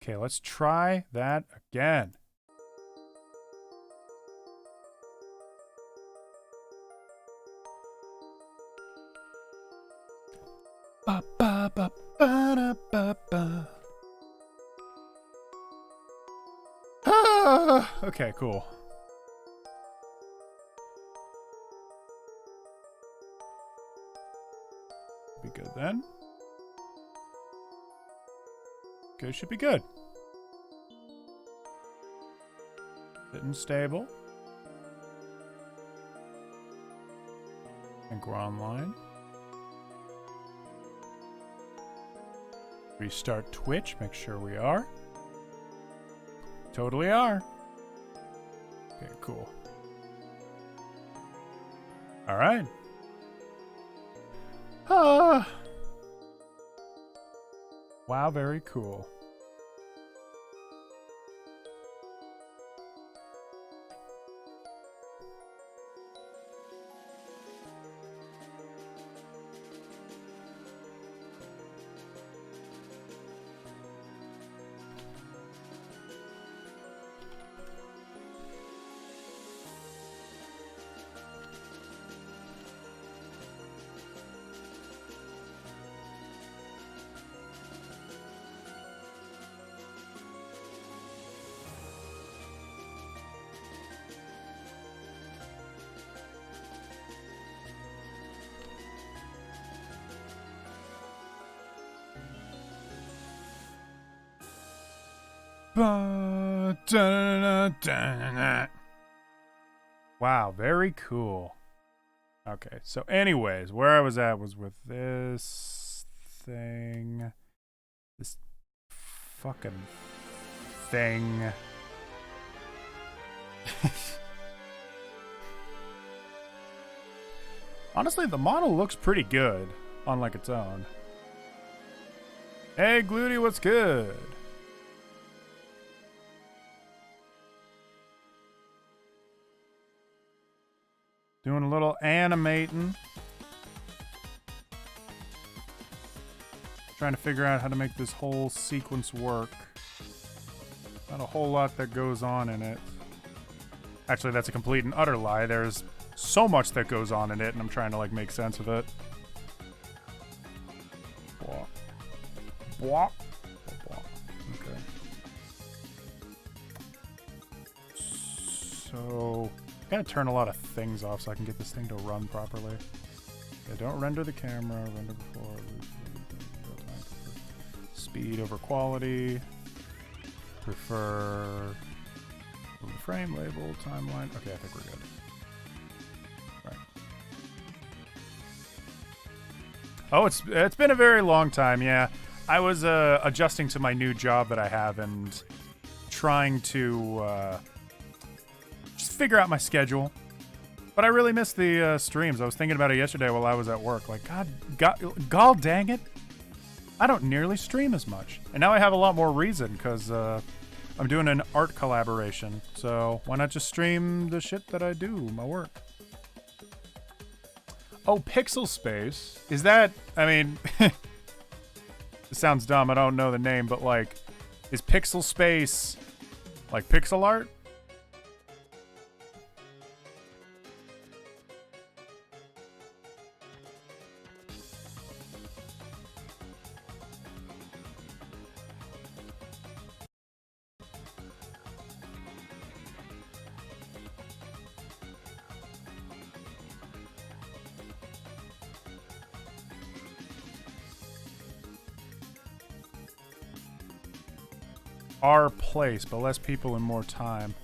Okay, let's try that again. Ba, ba, ba, ba, da, ba, ba. Ah, okay, cool. Be good then. Okay, should be good. Sitting stable. I think we're online. Restart Twitch, make sure we are. Totally are. Okay, cool. All right. Ah. Wow, very cool. Wow, very cool. Okay, so anyways, where I was at was with this thing. This fucking thing. Honestly, the model looks pretty good on like its own. Hey, Gluty, what's good? Doing a little animating. Trying to figure out how to make this whole sequence work. Not a whole lot that goes on in it. Actually, that's a complete and utter lie. There's so much that goes on in it, and I'm trying to like make sense of it. Blah. Blah. Blah. Okay. So, gotta turn a lot of things off so I can get this thing to run properly. Yeah, don't render the camera. Render before. Speed over quality. Prefer the frame label, timeline. Okay, I think we're good. Right. Oh, it's been a very long time. Yeah, I was adjusting to my new job that I have and trying to just figure out my schedule. But I really missed the streams. I was thinking about it yesterday while I was at work. Like, God dang it. I don't nearly stream as much. And now I have a lot more reason because I'm doing an art collaboration. So why not just stream the shit that I do, my work? Oh, Pixel Space. Is that, I mean, it sounds dumb. I don't know the name, but like, is Pixel Space like pixel art? Our place, but less people and more time.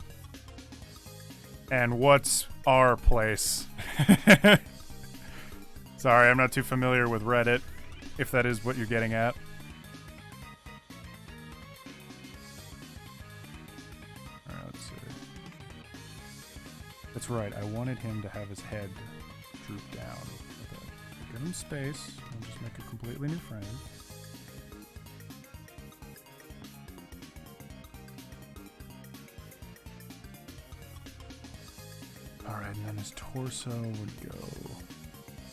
And what's our place? Sorry, I'm not too familiar with Reddit, if that is what you're getting at. Alright, let's see. That's right, I wanted him to have his head droop down. Okay. Give him space, and just make a completely new frame. Alright, and then his torso would go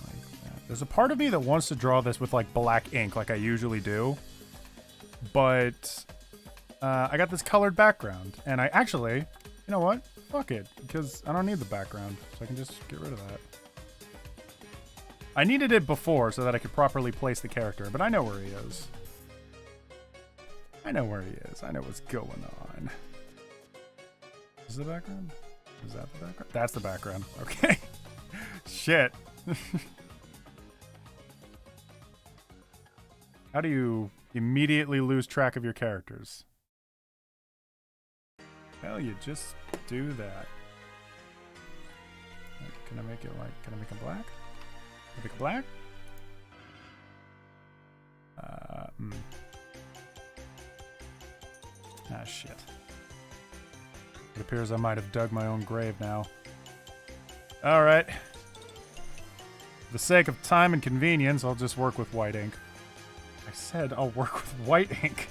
like that. There's a part of me that wants to draw this with like black ink like I usually do. But I got this colored background, and I actually, you know what? Fuck it, because I don't need the background, so I can just get rid of that. I needed it before so that I could properly place the character, but I know where he is. I know where he is. I know what's going on. Is the background? Is that the background? That's the background. Okay. Shit. How do you immediately lose track of your characters? Well, you just do that. Can I make it like, can I make it black? Can I make it black? Ah, shit. It appears I might have dug my own grave now. Alright. For the sake of time and convenience, I'll just work with white ink. I said I'll work with white ink.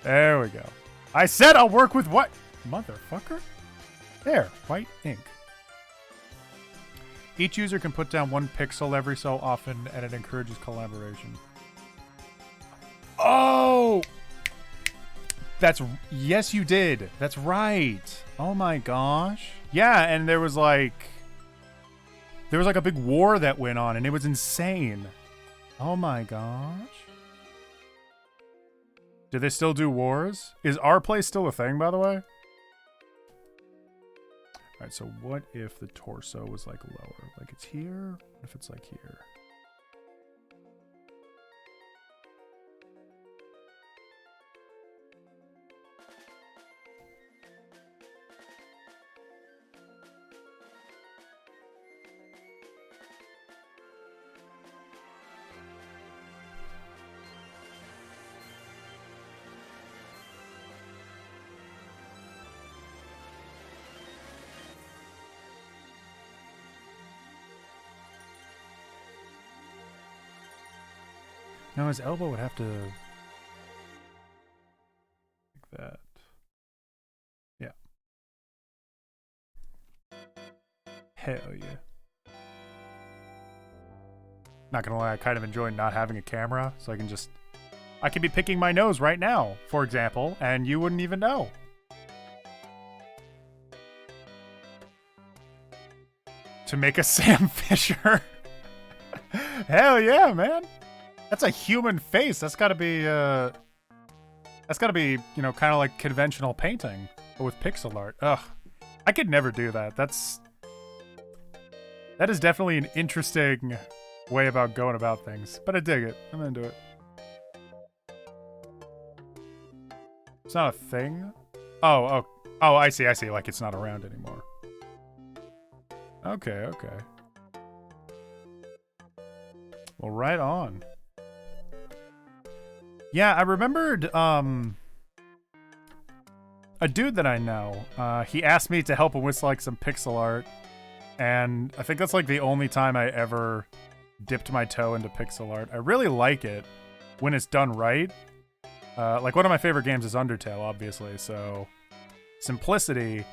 There we go. I said I'll work with what? Motherfucker. There, white ink. Each user can put down 1 pixel every so often, and it encourages collaboration. Oh! That's... Yes, you did. That's right. Oh my gosh. Yeah, and there was like a big war that went on, and it was insane. Oh my gosh. Do they still do wars? Is our place still a thing, by the way? Alright, so what if the torso was like lower? Like it's here? What if it's like here? No, his elbow would have to... like that. Yeah. Hell yeah. Not gonna lie, I kind of enjoy not having a camera, so I can just... I could be picking my nose right now, for example, and you wouldn't even know. To make a Sam Fisher. Hell yeah, man. That's a human face. That's gotta be, you know, kind of like conventional painting, but with pixel art. Ugh. I could never do that. That is definitely an interesting way about going about things, but I dig it. I'm into it. It's not a thing? Oh, I see. Like it's not around anymore. Okay. Well, right on. Yeah, I remembered, a dude that I know, he asked me to help him with, like, some pixel art, and I think that's, like, the only time I ever dipped my toe into pixel art. I really like it when it's done right. Like, one of my favorite games is Undertale, obviously, so simplicity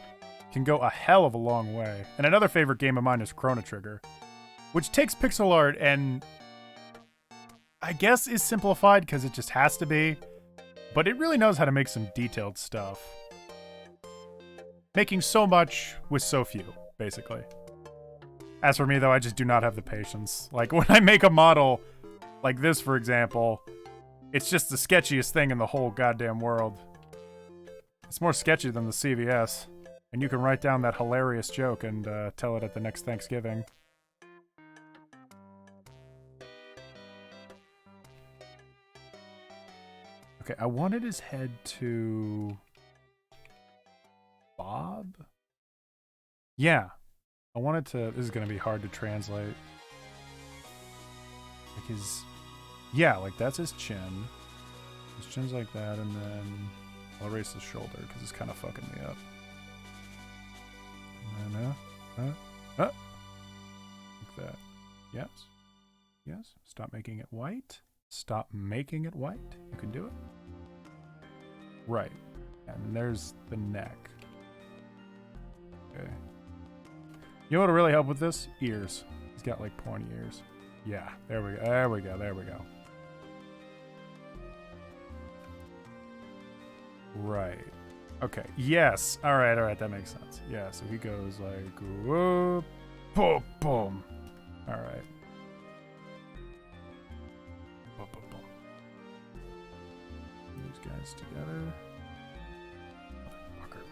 can go a hell of a long way. And another favorite game of mine is Chrono Trigger, which takes pixel art and... I guess is simplified because it just has to be, but it really knows how to make some detailed stuff. Making so much with so few, basically. As for me, though, I just do not have the patience. Like, when I make a model like this, for example, it's just the sketchiest thing in the whole goddamn world. It's more sketchy than the CVS, and you can write down that hilarious joke and tell it at the next Thanksgiving. Okay, I wanted his head to... Bob? Yeah. I wanted to... This is going to be hard to translate. Like his... Yeah, like that's his chin. His chin's like that, and then... I'll erase his shoulder, because it's kind of fucking me up. And then, like that. Yes. Yes. Stop making it white. Stop making it white. You can do it. Right. And there's the neck. Okay. You know what'll really help with this? Ears. He's got like pointy ears. Yeah. There we go. There we go. There we go. Right. Okay. Yes. All right. All right. That makes sense. Yeah. So he goes like, whoop, boom, boom. All right. Boom, boom, boom. These guys together. Fucker.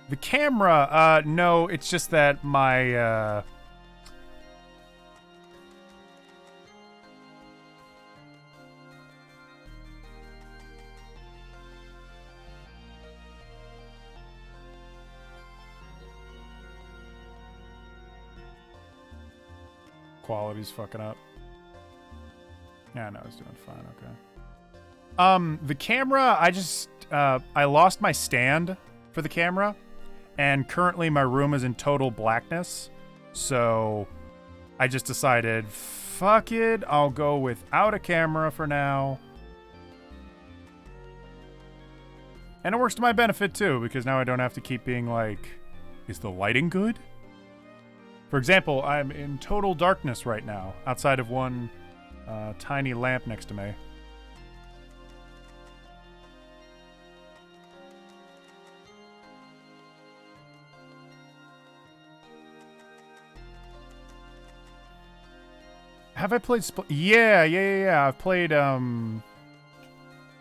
The camera, no, it's just that my, quality's fucking up. Yeah, no, it's doing fine, okay. The camera, I lost my stand for the camera, and currently my room is in total blackness, so I just decided, fuck it, I'll go without a camera for now. And it works to my benefit too, because now I don't have to keep being like, is the lighting good? For example, I'm in total darkness right now, outside of one tiny lamp next to me. Have I played Yeah. I've played, a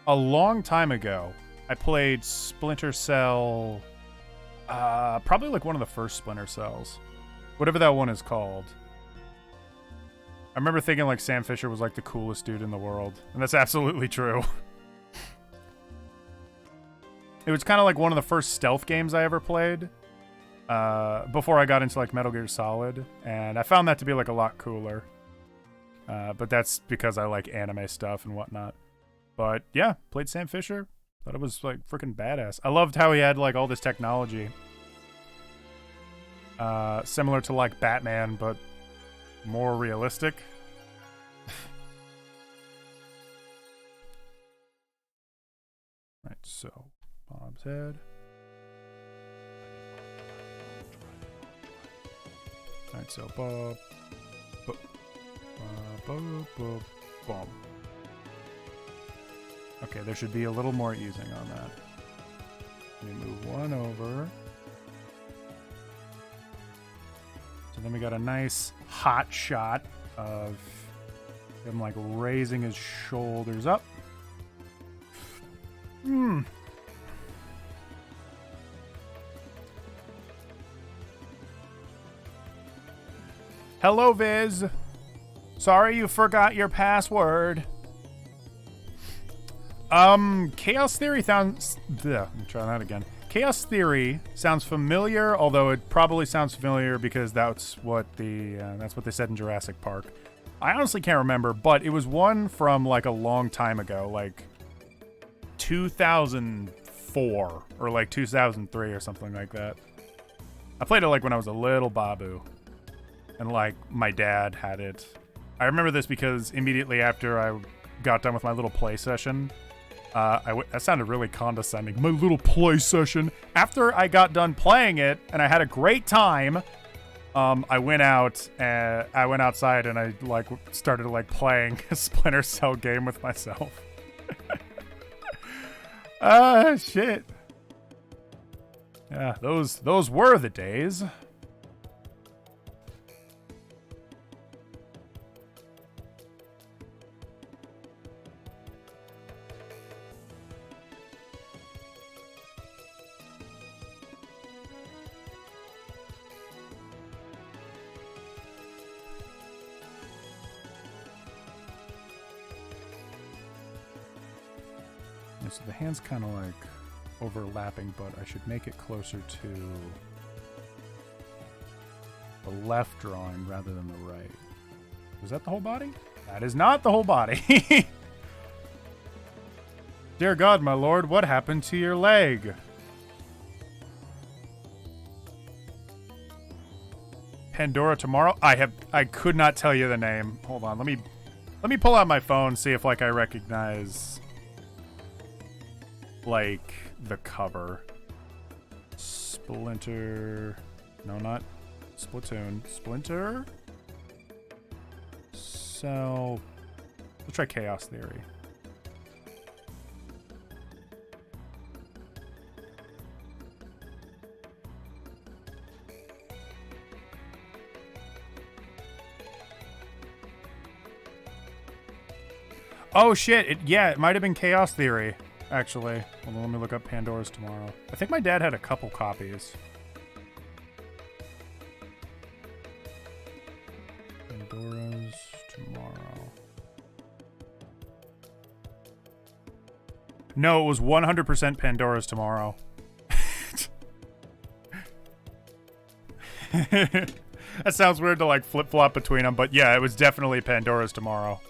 long time ago. I played Splinter Cell, probably like one of the first Splinter Cells. Whatever that one is called. I remember thinking like Sam Fisher was like the coolest dude in the world. And that's absolutely true. It was kind of like one of the first stealth games I ever played. Before I got into like Metal Gear Solid. And I found that to be like a lot cooler. But that's because I like anime stuff and whatnot. But yeah, played Sam Fisher. Thought it was like freaking badass. I loved how he had like all this technology. Similar to like Batman, but more realistic. Right, so Bob's head. Alright, so Bob. Boom. Okay, there should be a little more easing on that. Let me move one over. So then we got a nice hot shot of him like raising his shoulders up. Hello, Viz. Sorry you forgot your password. Chaos Theory sounds... Let me try that again. Chaos Theory sounds familiar, although it probably sounds familiar because that's what they said in Jurassic Park. I honestly can't remember, but it was one from like a long time ago, like 2004 or like 2003 or something like that. I played it like when I was a little babu, and like my dad had it. I remember this because immediately after I got done with my little play session, that sounded really condescending. My little play session. After I got done playing it and I had a great time, I went outside and I like started like playing a Splinter Cell game with myself. Shit. Yeah, those were the days. So the hand's kind of like overlapping, but I should make it closer to the left drawing rather than the right. Was that the whole body? That is not the whole body. Dear God, my lord, what happened to your leg? Pandora tomorrow? I could not tell you the name. Hold on, let me pull out my phone, see if like I recognize like the cover. Splinter. No, not Splatoon. Splinter? So let's try Chaos Theory. Oh shit! Yeah, it might have been Chaos Theory, actually. Hold on, let me look up Pandora's Tomorrow. I think my dad had a couple copies. Pandora's Tomorrow. No, it was 100% Pandora's Tomorrow. That sounds weird to like flip-flop between them, but yeah, it was definitely Pandora's Tomorrow.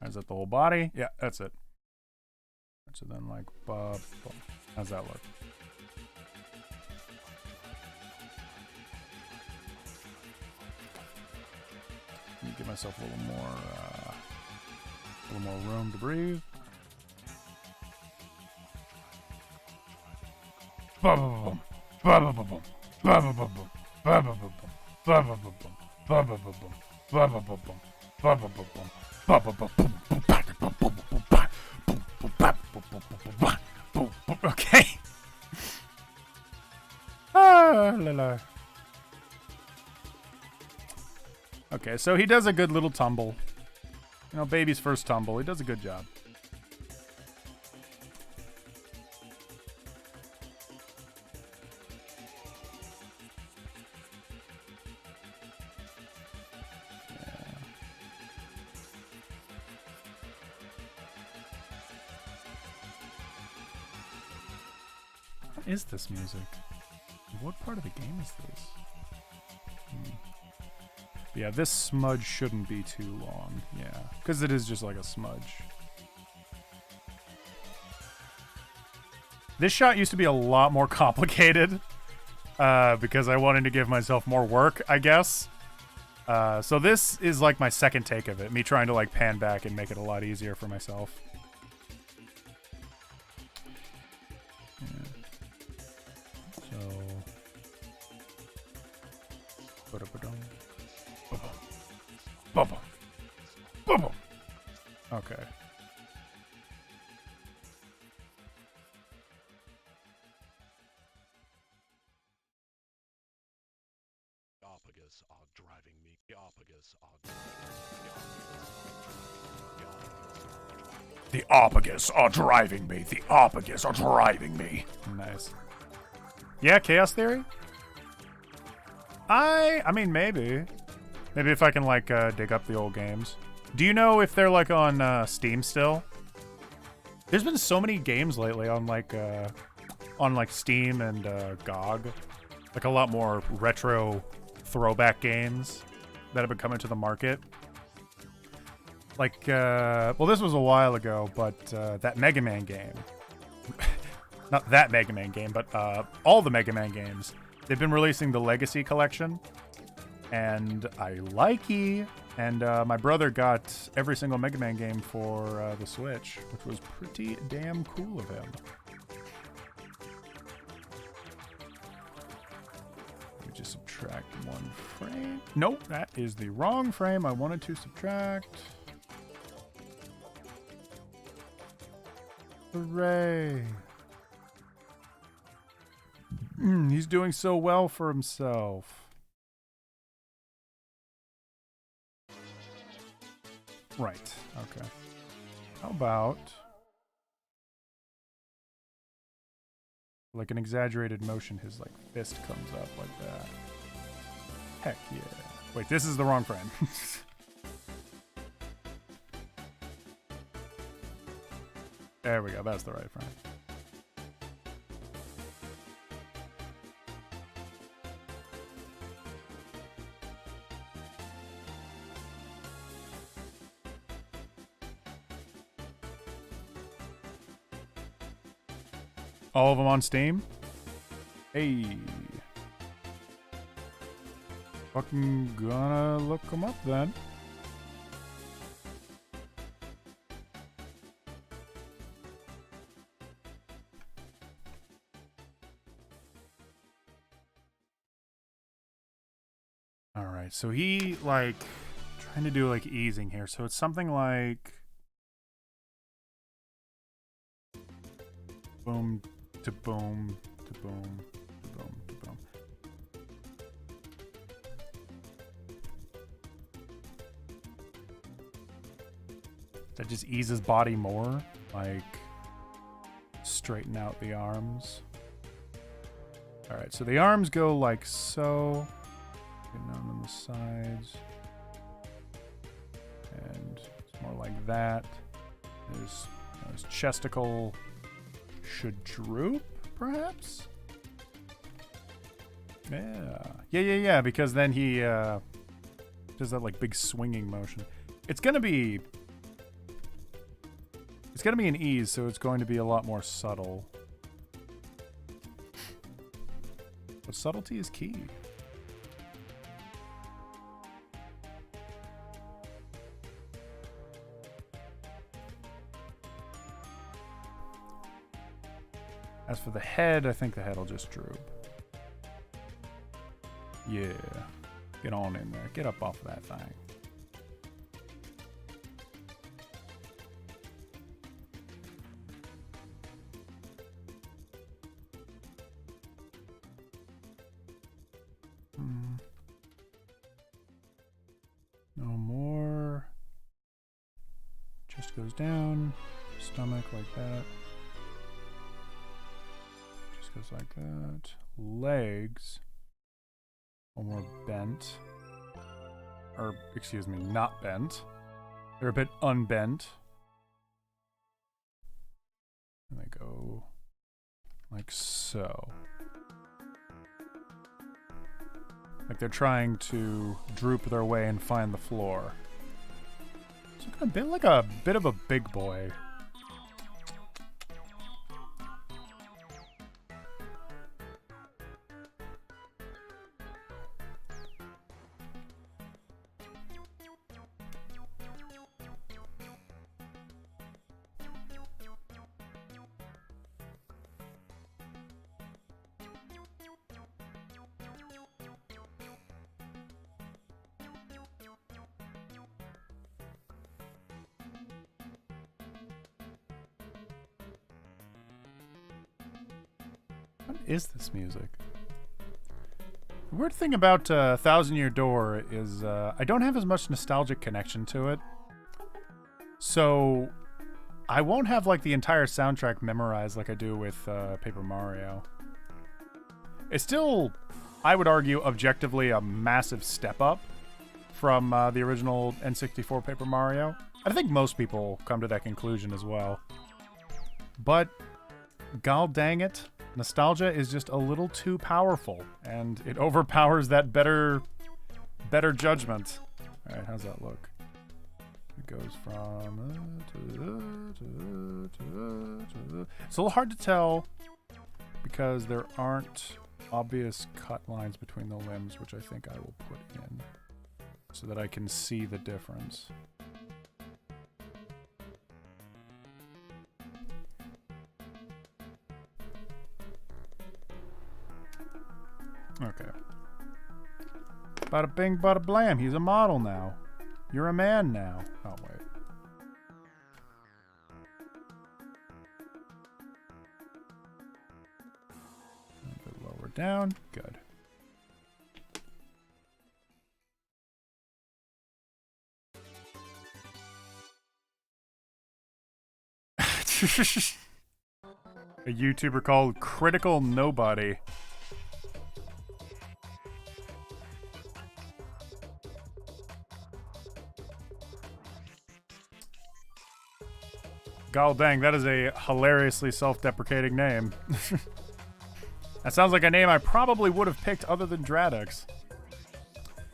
Is that the whole body? Yeah, that's it. So then like, how's that look? Let me give myself a little more room to breathe. Okay. Okay, so he does a good little tumble. You know, baby's first tumble. He does a good job. What is this music? What part of the game is this? Yeah, this smudge shouldn't be too long. Yeah, because it is just like a smudge. This shot used to be a lot more complicated because I wanted to give myself more work, I guess. So this is like my second take of it, me trying to like pan back and make it a lot easier for myself. Okay. The Opagus are driving me. The Opagus are driving me. Nice. Yeah, Chaos Theory? I mean, maybe. Maybe if I can, like, dig up the old games. Do you know if they're, like, on Steam still? There's been so many games lately on, like, Steam and GOG. Like, a lot more retro throwback games that have been coming to the market. Like, well, this was a while ago, but that Mega Man game. Not that Mega Man game, but all the Mega Man games. They've been releasing the Legacy Collection. And I like it. And my brother got every single Mega Man game for the Switch, which was pretty damn cool of him. Let me just subtract one frame. Nope, that is the wrong frame I wanted to subtract. Hooray. He's doing so well for himself. Right, okay. How about like an exaggerated motion, his like fist comes up like that. Heck yeah. Wait, this is the wrong frame. There we go, that's the right frame. All of them on Steam? Hey. Fucking gonna look them up then. All right, so he, like, trying to do, like, easing here. So it's something like... boom, to boom, to boom, to boom, to boom. That just eases body more, like straighten out the arms. All right, so the arms go like so, getting down on the sides, and it's more like that. His chesticle should droop, perhaps. Yeah, because then he does that like big swinging motion. It's gonna be an ease, so it's going to be a lot more subtle. But subtlety is key. As for the head, I think the head will just droop. Yeah. Get on in there. Get up off that thing. No more. Chest goes down. Stomach like that. Just goes like that. Legs. One more bent. Or, excuse me, not bent. They're a bit unbent. And they go like so. Like they're trying to droop their way and find the floor. It's looking a bit like a bit of a big boy. What is this music? The weird thing about Thousand Year Door is I don't have as much nostalgic connection to it. So I won't have like the entire soundtrack memorized like I do with Paper Mario. It's still, I would argue, objectively a massive step up from the original N64 Paper Mario. I think most people come to that conclusion as well. But, god dang it, nostalgia is just a little too powerful, and it overpowers that better judgment. All right, how's that look? It goes from... It's a little hard to tell because there aren't obvious cut lines between the limbs, which I think I will put in so that I can see the difference. Okay. Bada bing, bada blam. He's a model now. You're a man now. Oh, wait. A bit lower down. Good. A YouTuber called Critical Nobody. God dang, that is a hilariously self-deprecating name. That sounds like a name I probably would have picked other than Dradex.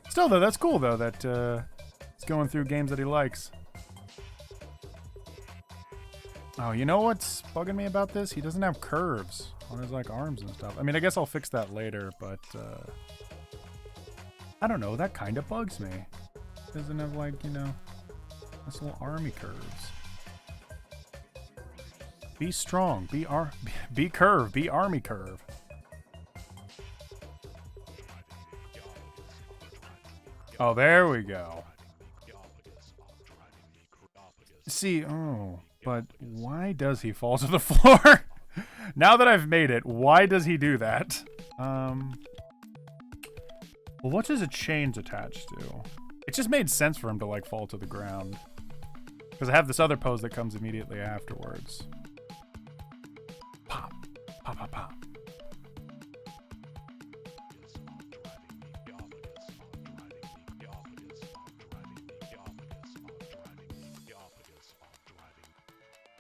Still, though, that's cool, though, that he's going through games that he likes. Oh, you know what's bugging me about this? He doesn't have curves on his, like, arms and stuff. I mean, I guess I'll fix that later, but, I don't know, that kind of bugs me. Doesn't have, like, you know, this little army curves. Be strong, be curve, be army curve. Oh, there we go. See, oh, but why does he fall to the floor? Now that I've made it, why does he do that? Well, what is a chains attached to? It just made sense for him to, like, fall to the ground. Because I have this other pose that comes immediately afterwards. Pop. Pop, pop, pop.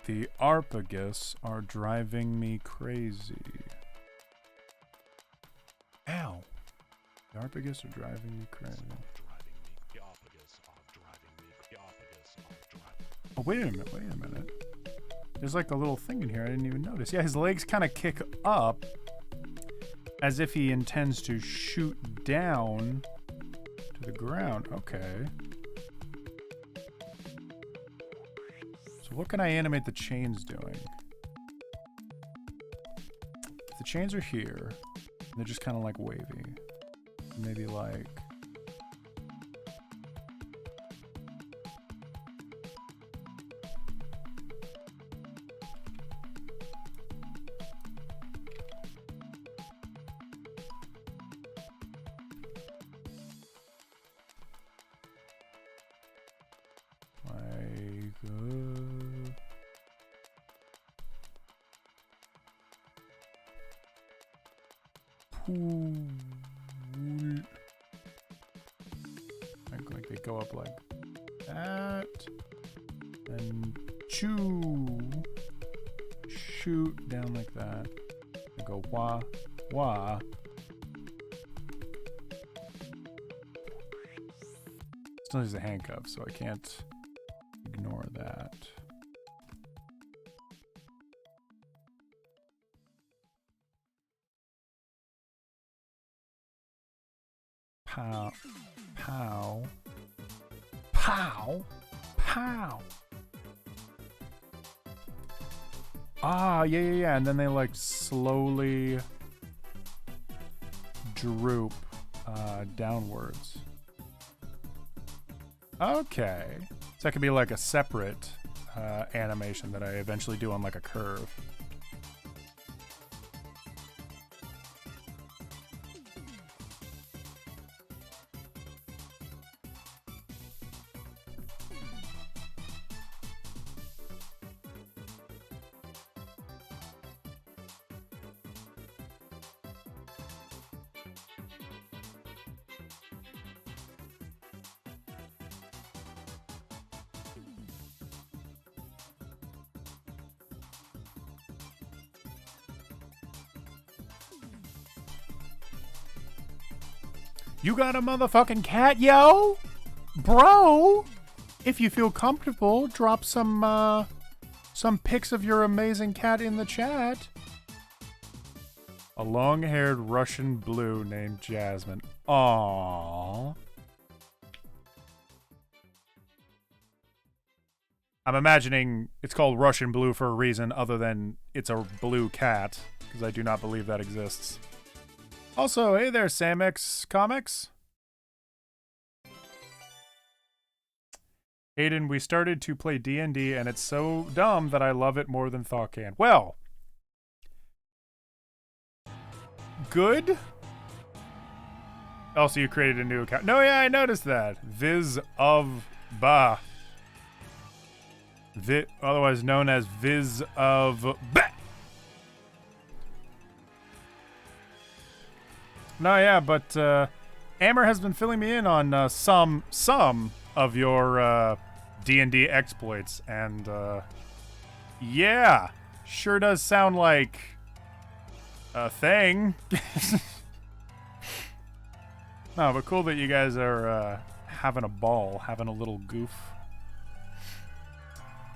The Arpagus are driving me crazy. Ow. The Arpagus are driving me crazy. Oh, wait a minute. There's like a little thing in here I didn't even notice. Yeah, his legs kind of kick up as if he intends to shoot down to the ground. Okay. So what can I animate the chains doing? If the chains are here, they're just kind of like wavy. Maybe like... Like they go up like that, and shoot down like that, and go wah, wah. Still use the handcuffs, so I can't ignore that. Pow, pow, pow, pow. Ah, yeah. And then they like slowly droop downwards. Okay. So that could be like a separate animation that I eventually do on like a curve. You got a motherfucking cat, yo? Bro, if you feel comfortable, drop some pics of your amazing cat in the chat. A long-haired Russian blue named Jasmine. Aww. I'm imagining it's called Russian blue for a reason other than it's a blue cat, because I do not believe that exists. Also, hey there, Samex Comics. Aiden, we started to play D&D, and it's so dumb that I love it more than Thought can. Well, good. Also, you created a new account. No, yeah, I noticed that. Viz of Ba. Otherwise known as Viz of Ba. No, yeah, but Amber has been filling me in on some of your D&D exploits, and yeah, sure does sound like a thing. No, but cool that you guys are having a ball, having a little goof.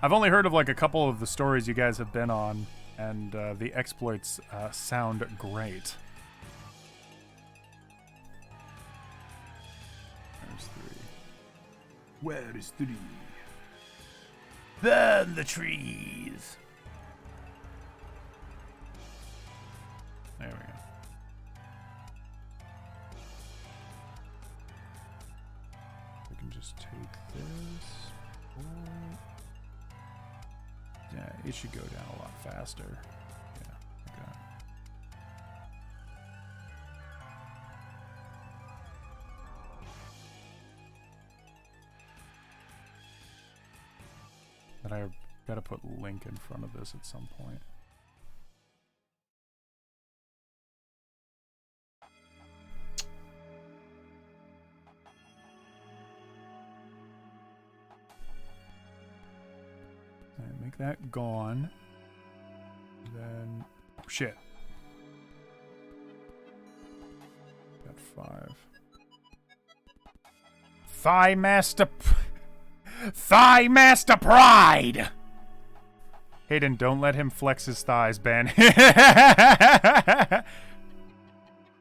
I've only heard of like a couple of the stories you guys have been on, and the exploits sound great. Where is 3? Burn the trees. There we go. just take this. Yeah, it should go down a lot faster. Yeah, okay. But I gotta put link in front of this at some point. Alright, make that gone. Then, oh, shit. Got 5. Thigh Master Pride! Hayden, don't let him flex his thighs, Ben.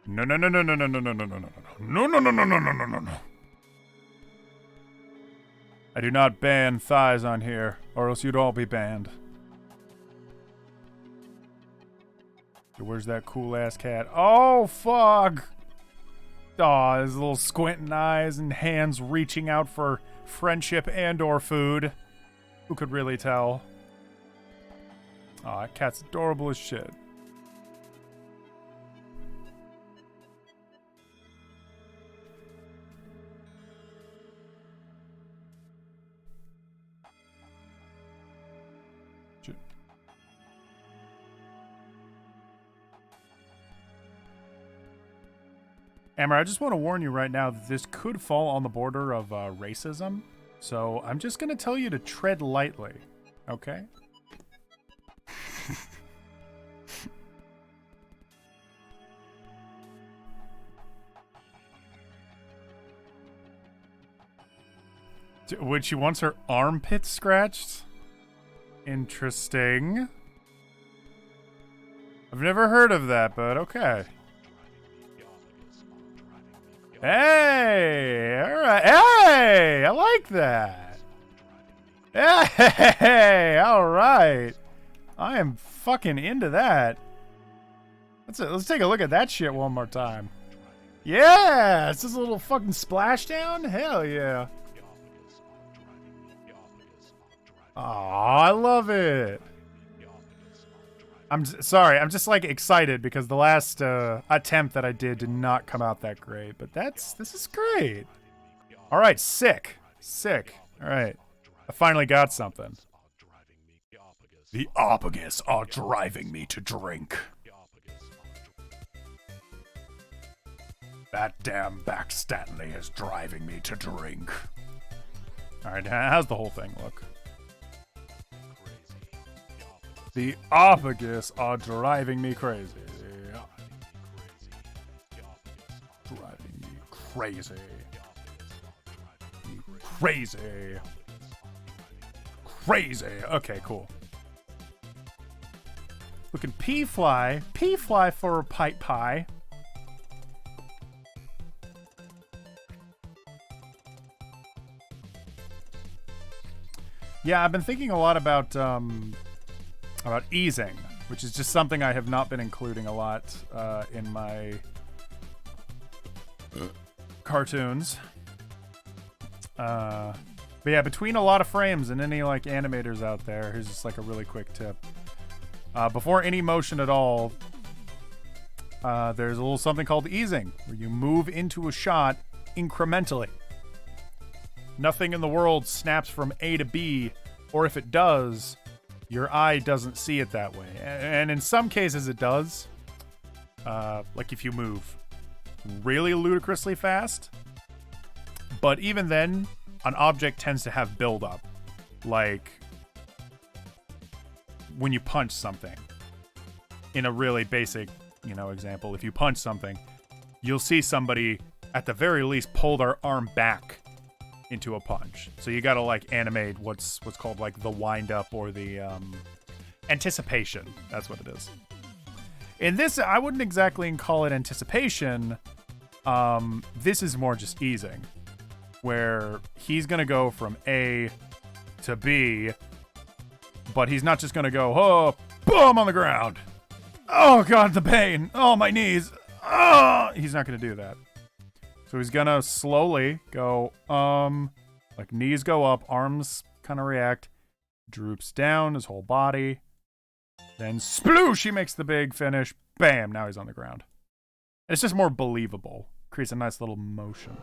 No, no, no, no, no, no, no, no, no, no, no, no, no, no, no, no, no, no, no, no. I do not ban thighs on here, or else you'd all be banned. Where's that cool-ass cat? Oh, fuck! Aw, his little squinting eyes and hands reaching out for friendship and or food. Who could really tell? Aw, that cat's adorable as shit. Amber, I just want to warn you right now that this could fall on the border of racism. So I'm just going to tell you to tread lightly. Okay? When she wants her armpit scratched? Interesting. I've never heard of that, but okay. Hey! Alright. Hey! I like that. Hey! Alright. I am fucking into that. Let's take a look at that shit one more time. Yeah! It's just a little fucking splashdown? Hell yeah. Aw, I love it. I'm sorry, I'm just like excited because the last attempt that I did not come out that great, but this is great. All right, sick. All right, I finally got something. The Opagus are driving me to drink. That damn back Stanley is driving me to drink. All right, how's the whole thing look? The Opagus are driving me crazy. Driving me crazy. Crazy. Crazy. Okay, cool. Looking P-Fly. P-Fly for a pipe pie. Yeah, I've been thinking a lot about easing, which is just something I have not been including a lot in my cartoons. But yeah, between a lot of frames and any like animators out there, here's just like a really quick tip. Before any motion at all, there's a little something called easing, where you move into a shot incrementally. Nothing in the world snaps from A to B, or if it does, your eye doesn't see it that way. And in some cases it does. Like if you move really ludicrously fast. But even then, an object tends to have buildup. Like when you punch something. In a really basic, example, if you punch something, you'll see somebody at the very least pull their arm back into a punch. So you gotta like animate what's called like the wind up or the anticipation. That's what it is. In this, I wouldn't exactly call it anticipation. This is more just easing, where he's gonna go from A to B, but he's not just gonna go, oh, boom, on the ground. Oh god, the pain. Oh, my knees. Oh, he's not gonna do that. So he's gonna slowly go, Like, knees go up, arms kind of react, droops down his whole body. Then sploosh, he makes the big finish. Bam, now he's on the ground. It's just more believable. Creates a nice little motion.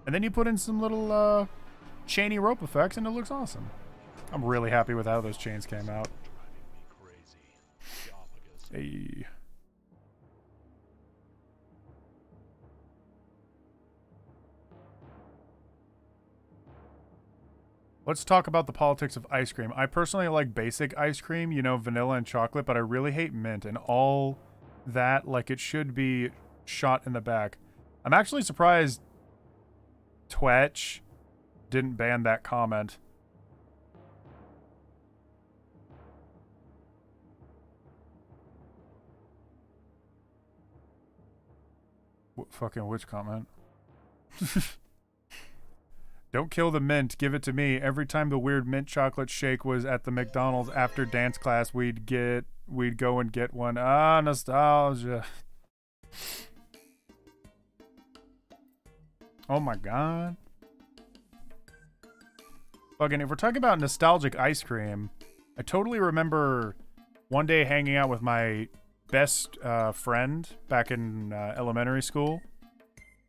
And then you put in some little chainy rope effects and it looks awesome. I'm really happy with how those chains came out. Hey. Let's talk about the politics of ice cream. I personally like basic ice cream, you know, vanilla and chocolate, but I really hate mint and all that. Like, it should be shot in the back. I'm actually surprised Twitch didn't ban that comment. Fucking which comment? Don't kill the mint, give it to me. Every time the weird mint chocolate shake was at the McDonald's after dance class, we'd go and get one. Ah, nostalgia. Oh my god. Fucking, if we're talking about nostalgic ice cream, I totally remember one day hanging out with my best friend back in elementary school.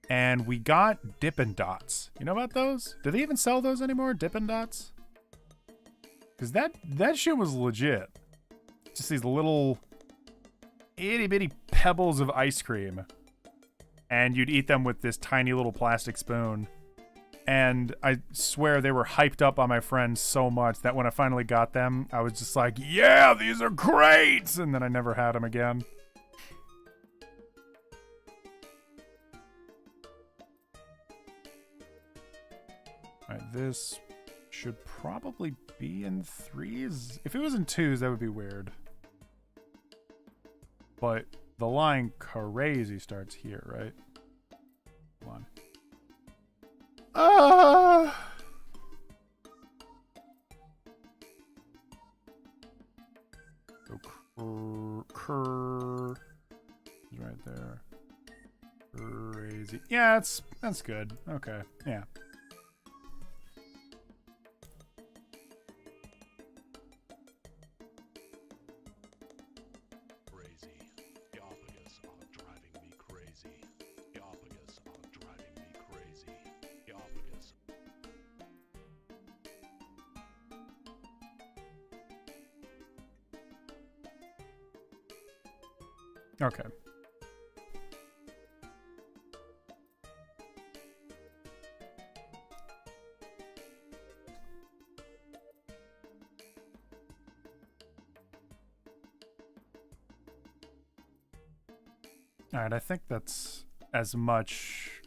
And we got Dippin' Dots. You know about those? Do they even sell those anymore? Dippin' Dots? Because that shit was legit. Just these little itty bitty pebbles of ice cream. And you'd eat them with this tiny little plastic spoon. And I swear they were hyped up on my friends so much that when I finally got them, I was just like, yeah, these are great! And then I never had them again. Alright, this should probably be in 3s. If it was in 2s, that would be weird. But the line crazy starts here, right? Come on. So cur is right there. Crazy. Yeah, that's good. Okay. Yeah. Okay. Alright, I think that's as much...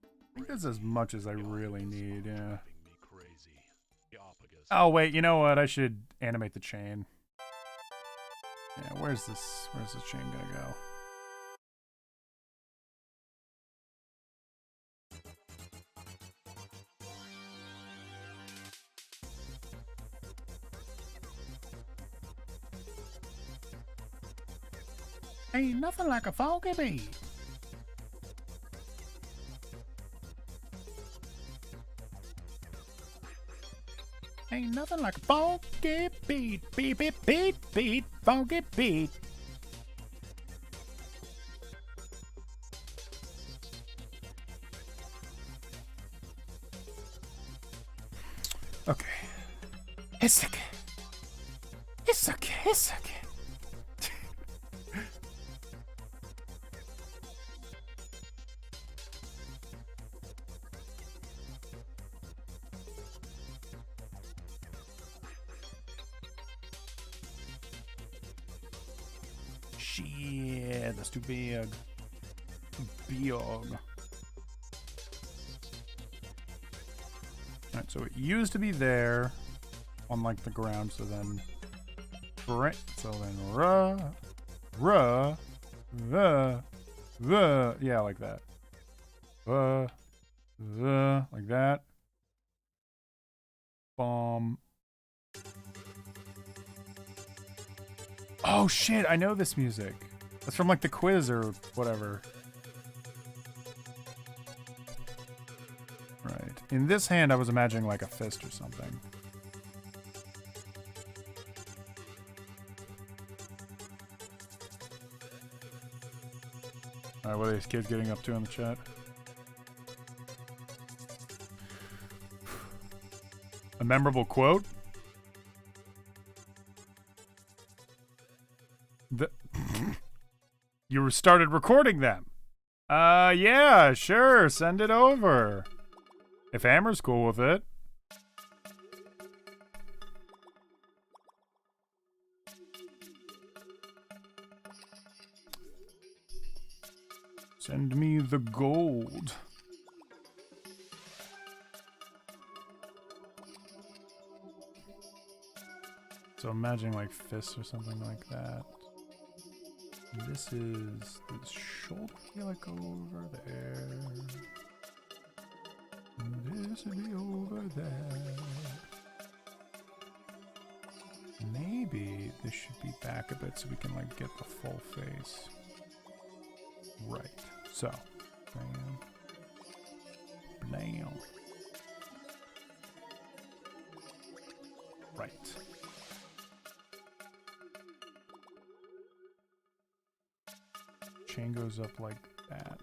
I think that's as much as I really need, yeah. Oh, wait, you know what? I should animate the chain. Yeah, where's this chain gonna go? Ain't nothing like a foggy beat. Ain't nothing like a funky beat, beat, beat, beat, beat, funky beat. Okay. It's okay. It's okay. It's okay. Shit, that's too big. Too big. Alright, so it used to be there on like the ground, so then yeah, like that. Like that. Bomb. Oh shit, I know this music. That's from like the quiz or whatever. Right. In this hand, I was imagining like a fist or something. Alright, what are these kids getting up to in the chat? A memorable quote? You started recording them. Yeah, sure, send it over. If Amber's cool with it. Send me the gold. So imagining like fists or something like that. This is the shoulder, I feel like, go over there. This would be over there. Maybe this should be back a bit so we can like get the full face. Right. So, bam. Bam. Right. Chain goes up like that.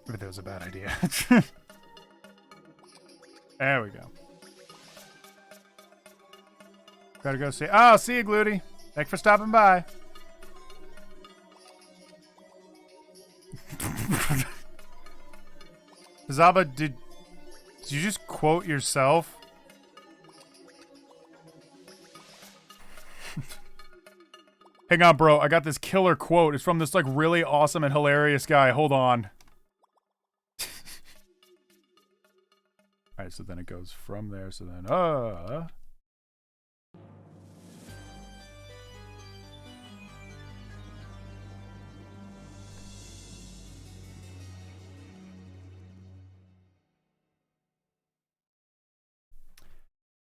But that was a bad idea. There we go. Gotta go see. Oh, see you, Gluty. Thanks for stopping by. Zaba, did you just quote yourself? Hang on, bro. I got this killer quote. It's from this like really awesome and hilarious guy. Hold on. Alright, so then it goes from there. So then,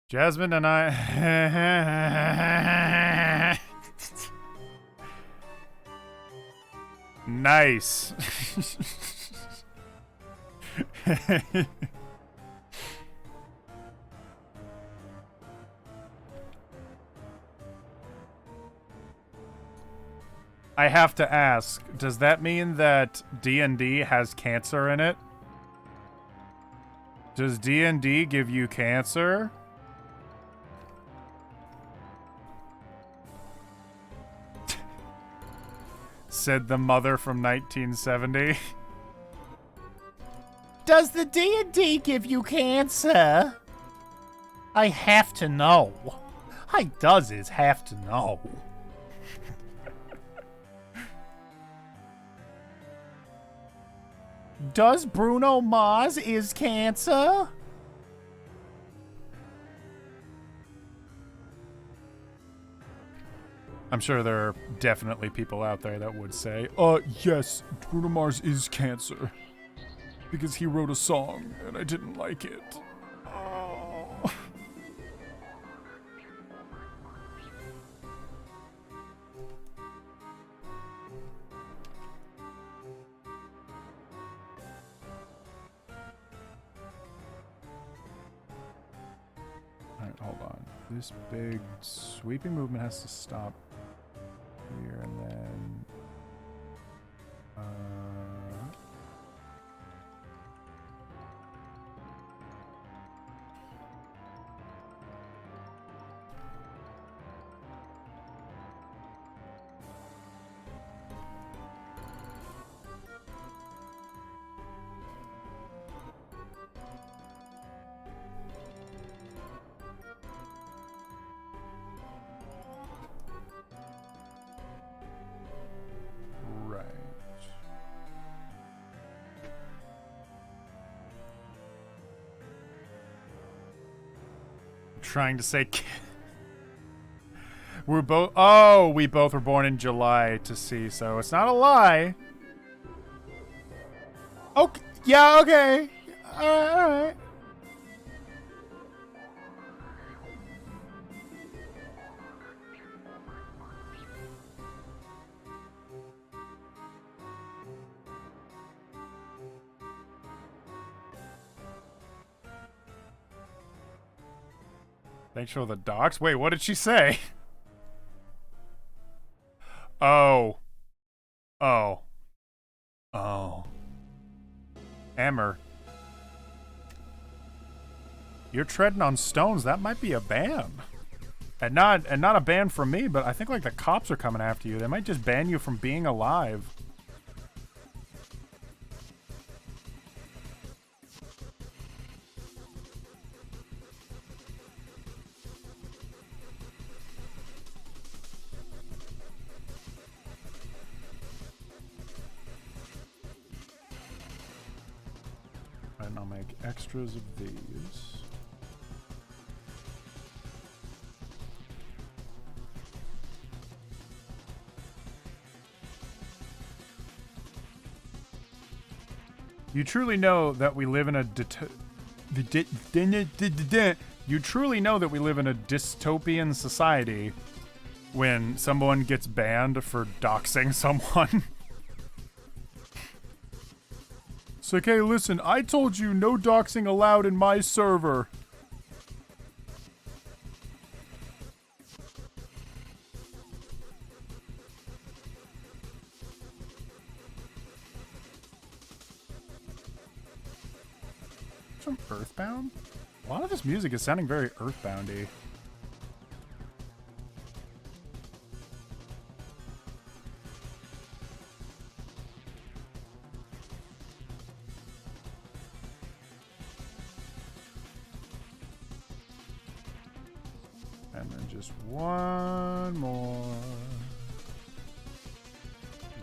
Jasmine and I. Nice. I have to ask, does that mean that D&D has cancer in it? Does D&D give you cancer? Said the mother from 1970. Does the D&D give you cancer? I have to know. I does is have to know. Does Bruno Mars is cancer? I'm sure there are definitely people out there that would say, yes, Bruno Mars is cancer. Because he wrote a song and I didn't like it. Oh. Alright, hold on. This big sweeping movement has to stop here and then trying to say We're both. Oh, we both were born in July to see, so it's not a lie. Okay. Yeah. Okay. All right. All right. Thanks for the docs. Wait, what did she say? Oh. Oh. Oh. Hammer. You're treading on stones. That might be a ban. And not a ban from me, but I think like the cops are coming after you. They might just ban you from being alive. And I'll make extras of these. You truly know that we live in a you truly know that we live in a dystopian society when someone gets banned for doxing someone. It's like, hey, listen, I told you no doxing allowed in my server. From Earthbound? A lot of this music is sounding very Earthboundy. And then just one more.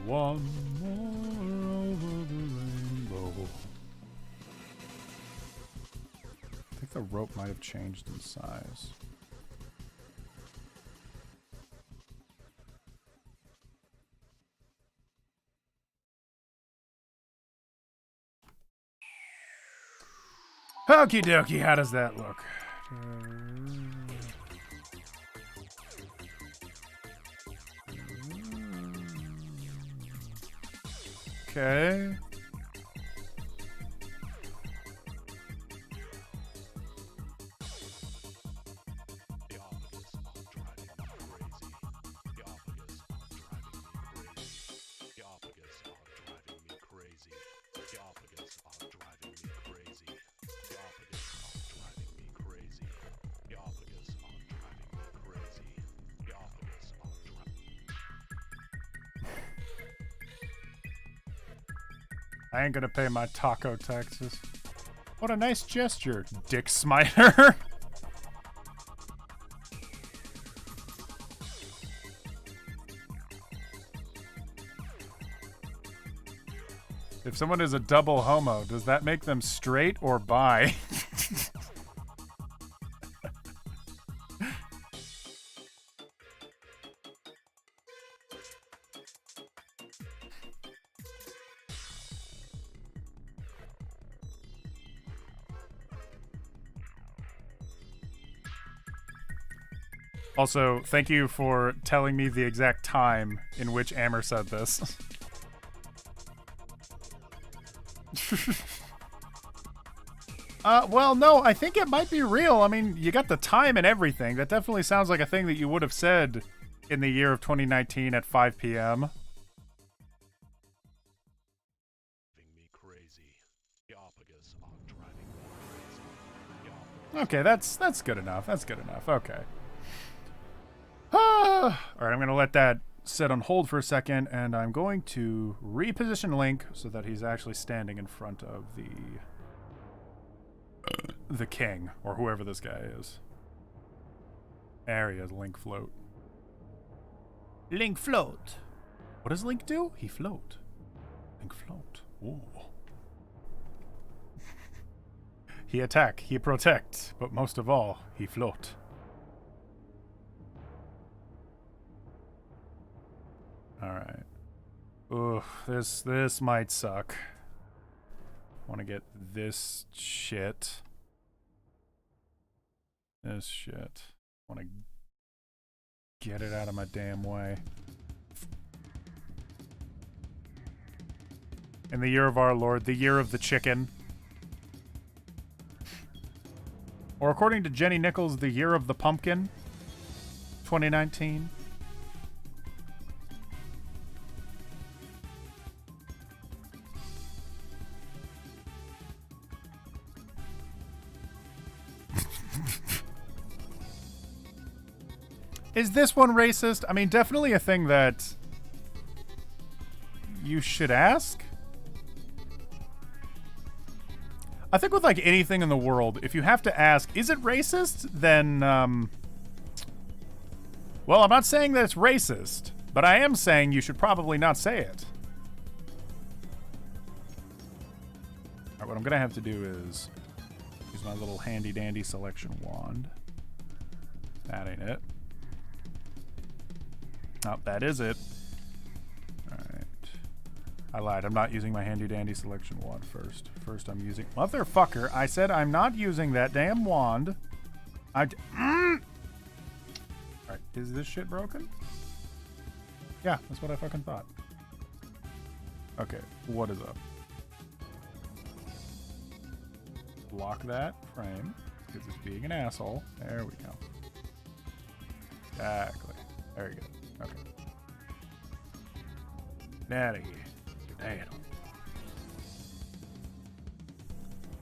One more over the rainbow. I think the rope might have changed in size. Okie dokie, how does that look? Okay. I ain't gonna pay my taco taxes. What a nice gesture, Dick Smiter. If someone is a double homo, does that make them straight or bi? Also, thank you for telling me the exact time in which Amber said this. Well, no, I think it might be real. I mean, you got the time and everything. That definitely sounds like a thing that you would have said in the year of 2019 at 5 p.m. Okay, that's good enough. That's good enough. Okay. All right, I'm going to let that sit on hold for a second, and I'm going to reposition Link so that he's actually standing in front of the king, or whoever this guy is. There he is, Link float. Link float. What does Link do? He float. Link float. Ooh. He attack, he protect, but most of all, he float. Alright. Ugh, this might suck. Want to get this shit. This shit. Want to get it out of my damn way. In the year of our Lord, the year of the chicken. Or according to Jenny Nichols, the year of the pumpkin. 2019. Is this one racist? I mean, definitely a thing that you should ask. I think with like anything in the world, if you have to ask, is it racist? Then, well, I'm not saying that it's racist, but I am saying you should probably not say it. All right, what I'm gonna have to do is use my little handy dandy selection wand. That ain't it. Oh, that is it. Alright. I lied. I'm not using my handy-dandy selection wand first. First, I'm using... Motherfucker, I said I'm not using that damn wand. Alright, is this shit broken? Yeah, that's what I fucking thought. Okay, what is up? Block that frame, because it's being an asshole. There we go. Exactly. There you go. Okay. Get out of here. Damn.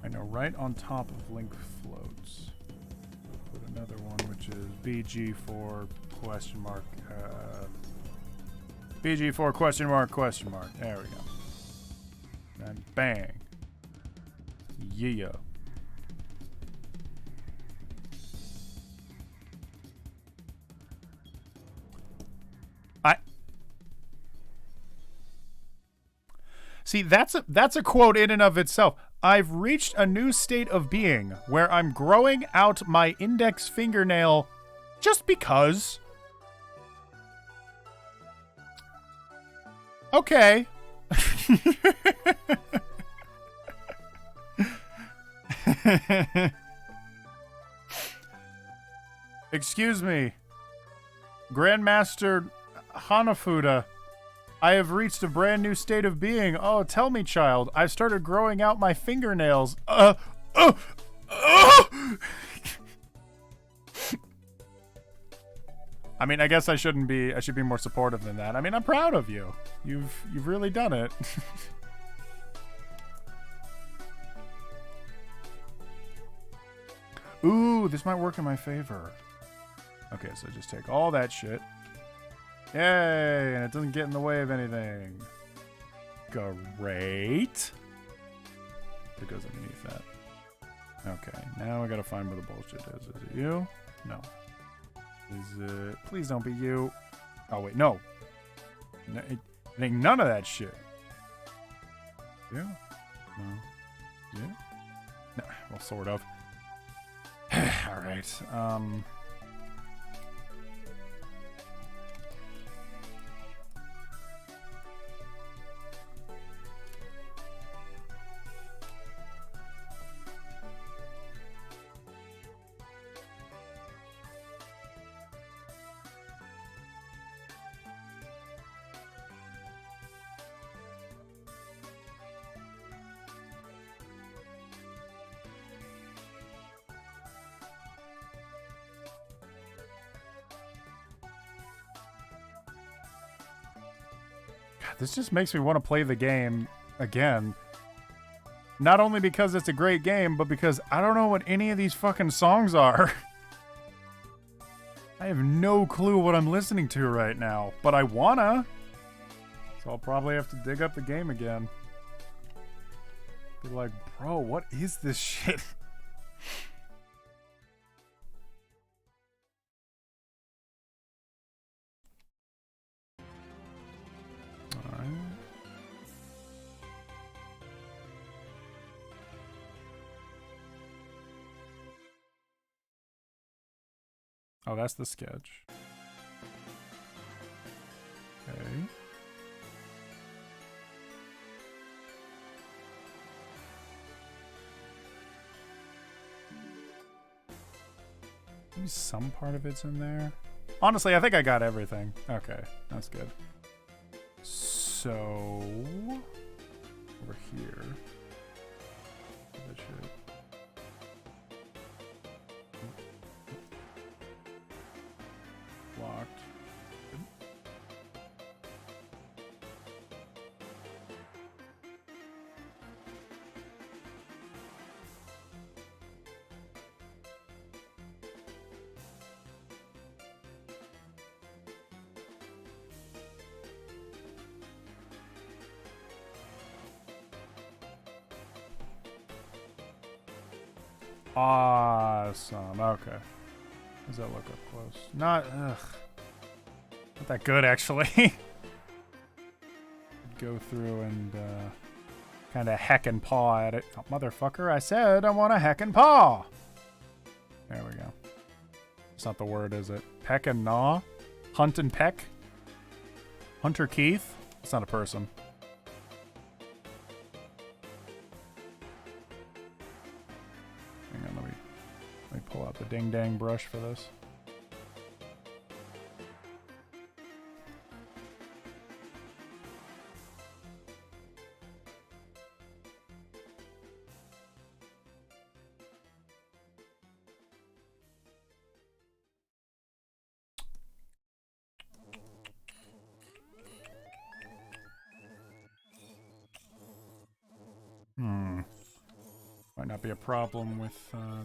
I know, right on top of link floats. We'll put another one, which is BG4 question mark. BG4 question mark question mark. There we go. And bang. Yeah. See, that's a quote in and of itself. I've reached a new state of being where I'm growing out my index fingernail just because. Okay. Excuse me. Grandmaster Hanafuda. I have reached a brand new state of being. Oh, tell me, child. I've started growing out my fingernails. I mean, I guess I should be more supportive than that. I mean, I'm proud of you. You've really done it. Ooh, this might work in my favor. Okay, so just take all that shit. Yay, and it doesn't get in the way of anything. Great. It goes underneath that. Okay, now I gotta find where the bullshit is. Is it you? No. Is it... Please don't be you. Oh, wait, no. It ain't none of that shit. Yeah? No. Yeah? No, well, sort of. Alright, this just makes me want to play the game again. Not only because it's a great game, but because I don't know what any of these fucking songs are. I have no clue what I'm listening to right now, but I wanna. So I'll probably have to dig up the game again. Be like, bro, what is this shit? Oh, that's the sketch. Okay. Maybe some part of it's in there. Honestly, I think I got everything. Okay, that's good. So over here. That shit. Locked. Awesome. Okay. Does that look up close? Not that good, actually. Go through and kind of heck and paw at it. Oh, motherfucker! I said I want to heck and paw. There we go. It's not the word, is it? Peck and gnaw? Hunt and peck? Hunter Keith? It's not a person. Hang on, let me pull out the ding dang brush for this. Might not be a problem with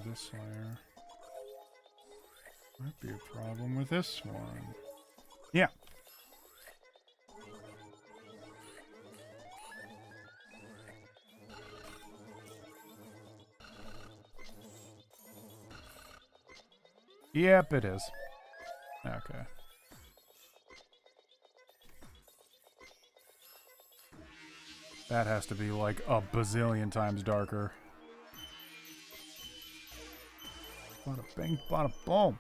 this layer. Might be a problem with this one. Yeah. Yep, it is. Okay. That has to be like a bazillion times darker. Bada bing, bada boom.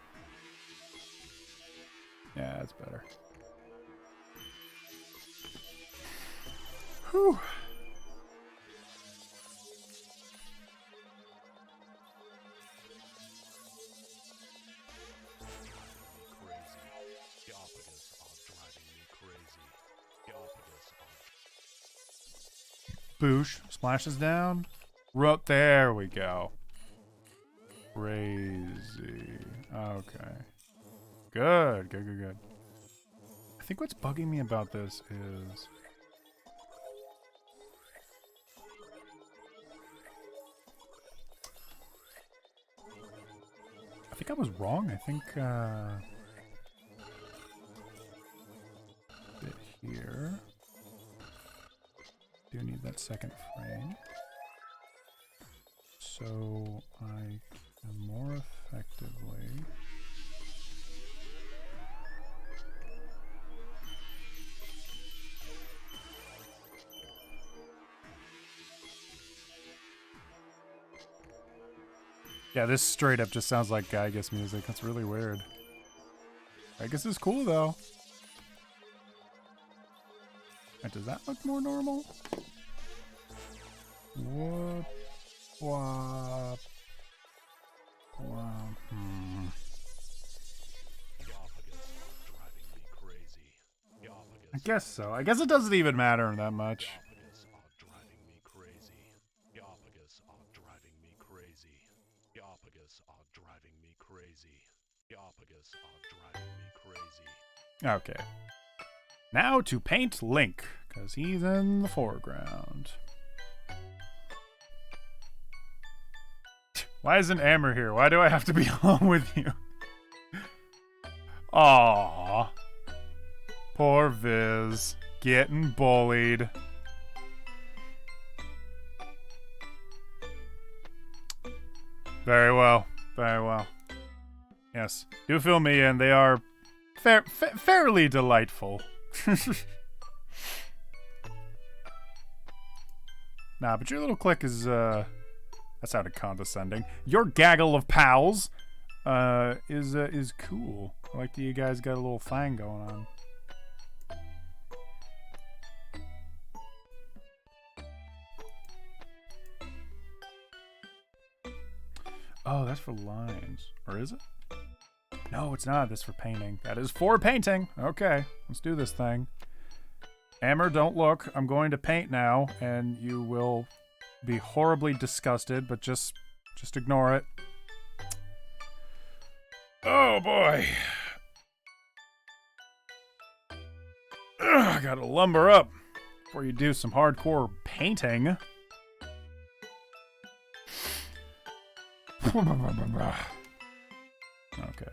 Yeah, that's better. Whew. Boosh splashes down. There we go. Crazy. Okay. Good. Good. I think what's bugging me about this is I think I was wrong. I think bit here. Do need that second frame. So I can more effectively yeah, this straight up just sounds like Gygus music. That's really weird. Gygus is cool though. Wait, does that look more normal? Whoop. Whop. Wow. I guess so. I guess it doesn't even matter that much. Okay. Now to paint Link, because he's in the foreground. Why isn't Amber here? Why do I have to be home with you? Aww. Poor Viz. Getting bullied. Very well. Very well. Yes. Do fill me in. They are fairly delightful. Nah, but your little click is, that sounded condescending. Your gaggle of pals, is cool. I like that you guys got a little thing going on. Oh, that's for lines. Or is it? No, it's not. This is for painting. That is for painting. Okay, let's do this thing. Amber, don't look. I'm going to paint now, and you will be horribly disgusted, but just ignore it. Oh boy. I gotta lumber up before you do some hardcore painting. Okay.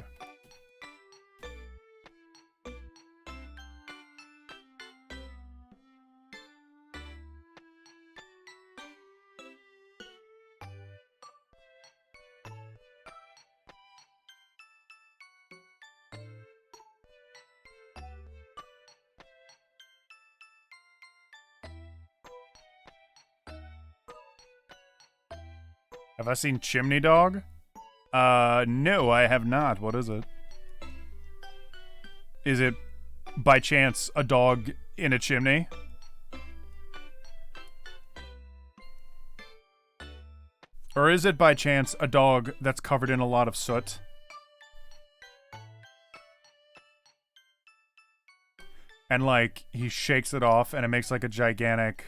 Have I seen Chimney Dog? No, I have not. What is it? Is it, by chance, a dog in a chimney? Or is it, by chance, a dog that's covered in a lot of soot? And, like, he shakes it off and it makes, like, a gigantic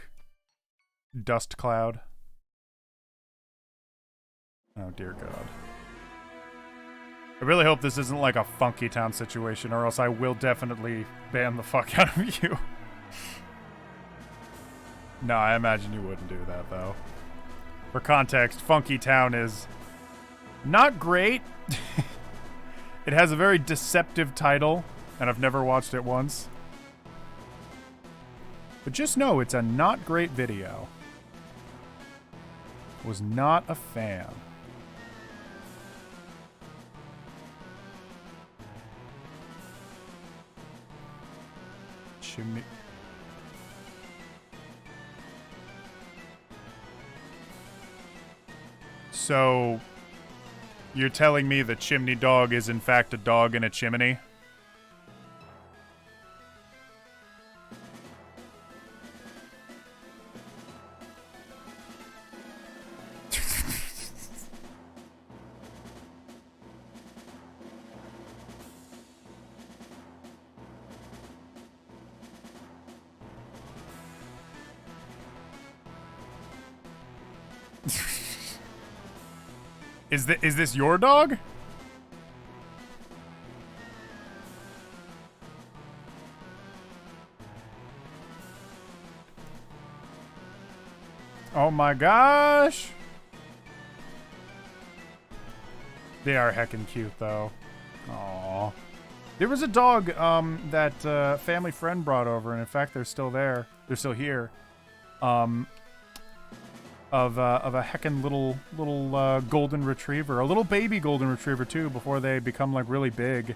dust cloud. Oh, dear God. I really hope this isn't like a Funky Town situation, or else I will definitely ban the fuck out of you. No, I imagine you wouldn't do that, though. For context, Funky Town is not great. It has a very deceptive title, and I've never watched it once. But just know it's a not great video. Was not a fan. Chimney. So, you're telling me the chimney dog is in fact a dog in a chimney? Is this your dog? Oh my gosh. They are heckin' cute though. Aww. There was a dog that family friend brought over, and in fact they're still there. They're still here. Of a heckin' little golden retriever, a little baby golden retriever too, before they become like really big.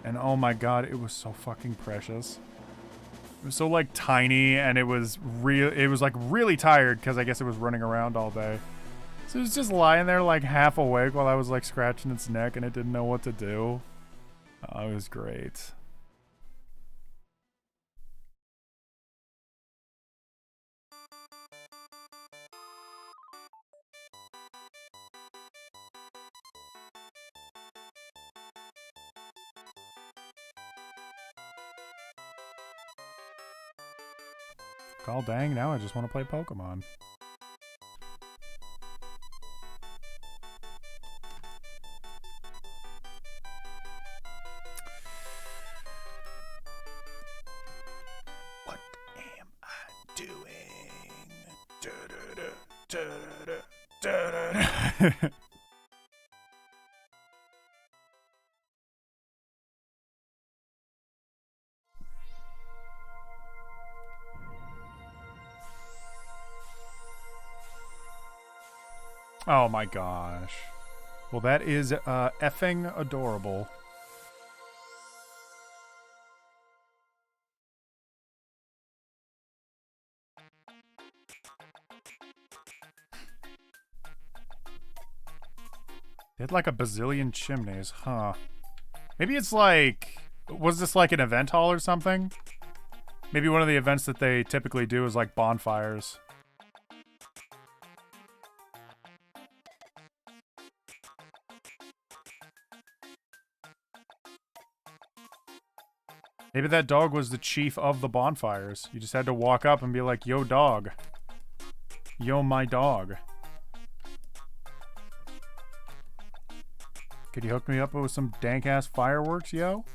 And oh my god, it was so fucking precious. It was so like tiny, and it was like really tired because I guess it was running around all day. So it was just lying there like half awake while I was like scratching its neck, and it didn't know what to do. Oh, it was great. God dang, now I just want to play Pokemon. What am I doing? Oh my gosh. Well, that is effing adorable. They had like a bazillion chimneys, huh? Maybe it's like... Was this like an event hall or something? Maybe one of the events that they typically do is like bonfires. Maybe that dog was the chief of the bonfires. You just had to walk up and be like, yo, dog. Yo, my dog. Could you hook me up with some dank-ass fireworks, yo?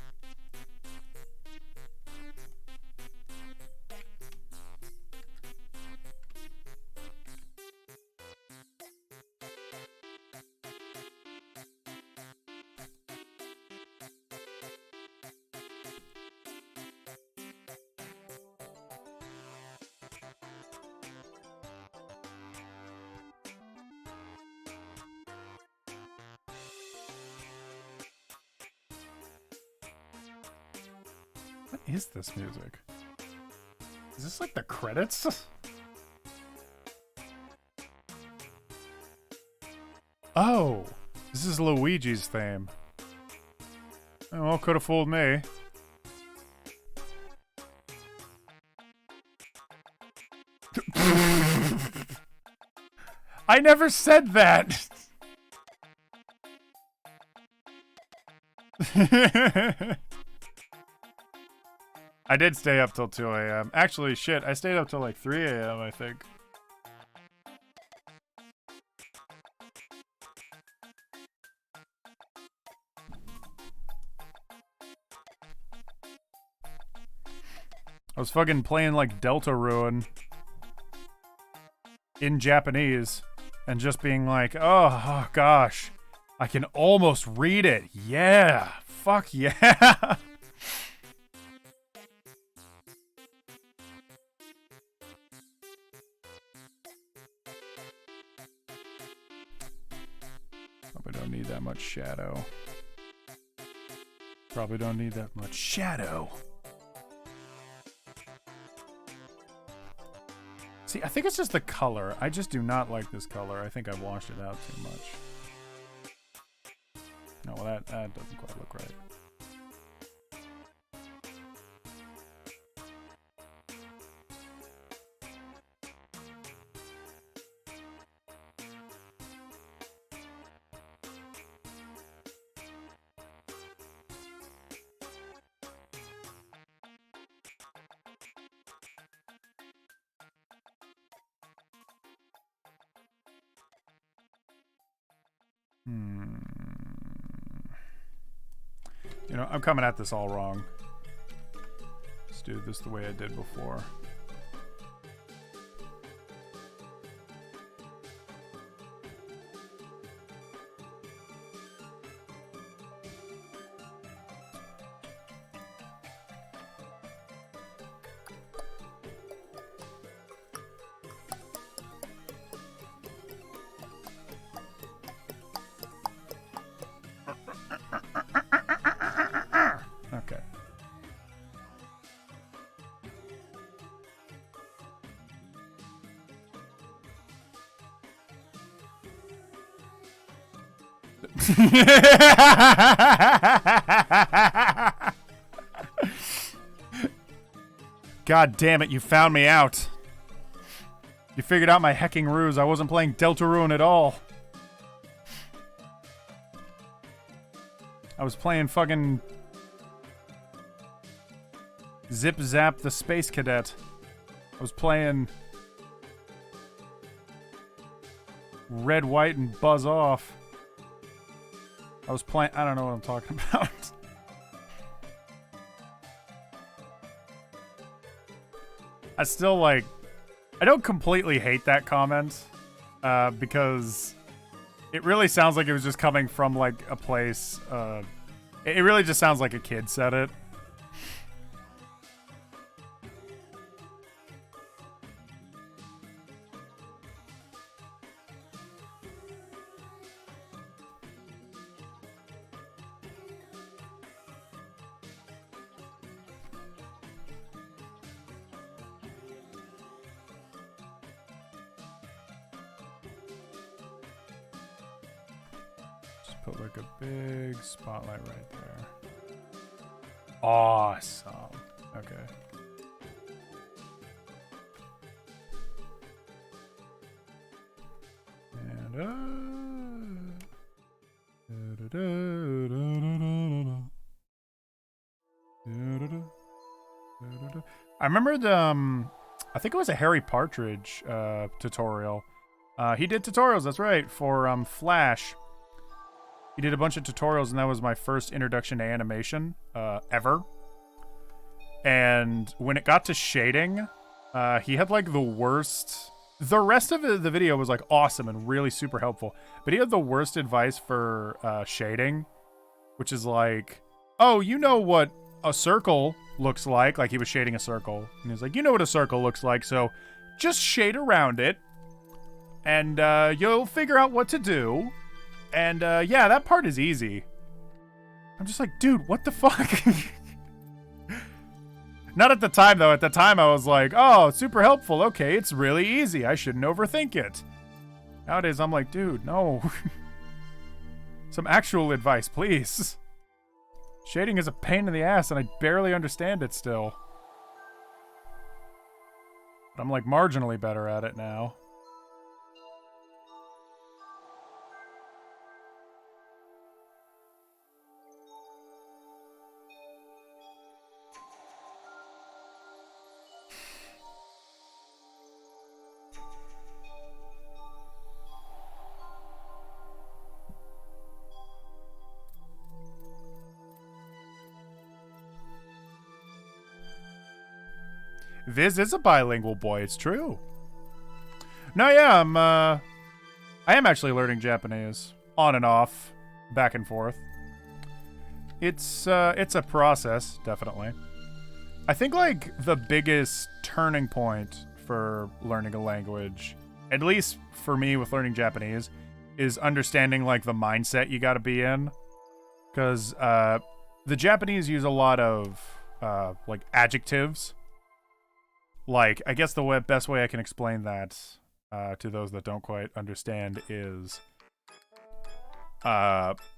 What is this music? Is this like the credits? Oh, this is Luigi's theme. Oh, well, could have fooled me. I never said that! I did stay up till 2 a.m. Actually, shit, I stayed up till like 3 a.m., I think. I was fucking playing like Deltarune in Japanese and just being like, oh gosh, I can almost read it. Yeah, fuck yeah. Probably don't need that much shadow. Probably don't need that much shadow. See, I think it's just the color. I just do not like this color. I think I've washed it out too much. No, well, that doesn't quite look right. You know, I'm coming at this all wrong. Let's do this the way I did before. Okay. God damn it, you found me out. You figured out my hecking ruse. I wasn't playing Deltarune at all. I was playing fucking Zip Zap the Space Cadet. I was playing Red, White, and Buzz Off. I was playing... I don't know what I'm talking about. I still, like... I don't completely hate that comment. Because... it really sounds like it was just coming from, like, a place... it really just sounds like a kid said it. Put like a big spotlight right there. Awesome. Okay. And I remember the, I think it was a Harry Partridge tutorial. He did tutorials, that's right, for Flash. He did a bunch of tutorials, and that was my first introduction to animation ever. And when it got to shading, he had like the worst. The rest of the video was like awesome and really super helpful, but he had the worst advice for shading, which is like, oh, you know what a circle looks like. Like he was shading a circle, and he was like, you know what a circle looks like, so just shade around it, and you'll figure out what to do. And yeah, that part is easy. I'm just like, dude, what the fuck? Not at the time, though. At the time, I was like, oh, super helpful. Okay, it's really easy. I shouldn't overthink it. Nowadays, I'm like, dude, no. Some actual advice, please. Shading is a pain in the ass, and I barely understand it still. But I'm, like, marginally better at it now. Viz is a bilingual boy, it's true. No, yeah, I am actually learning Japanese. On and off, back and forth. It's a process, definitely. I think, like, the biggest turning point for learning a language, at least for me with learning Japanese, is understanding, like, the mindset you gotta be in. Because, the Japanese use a lot of, like, adjectives. Like, I guess the best way I can explain that to those that don't quite understand is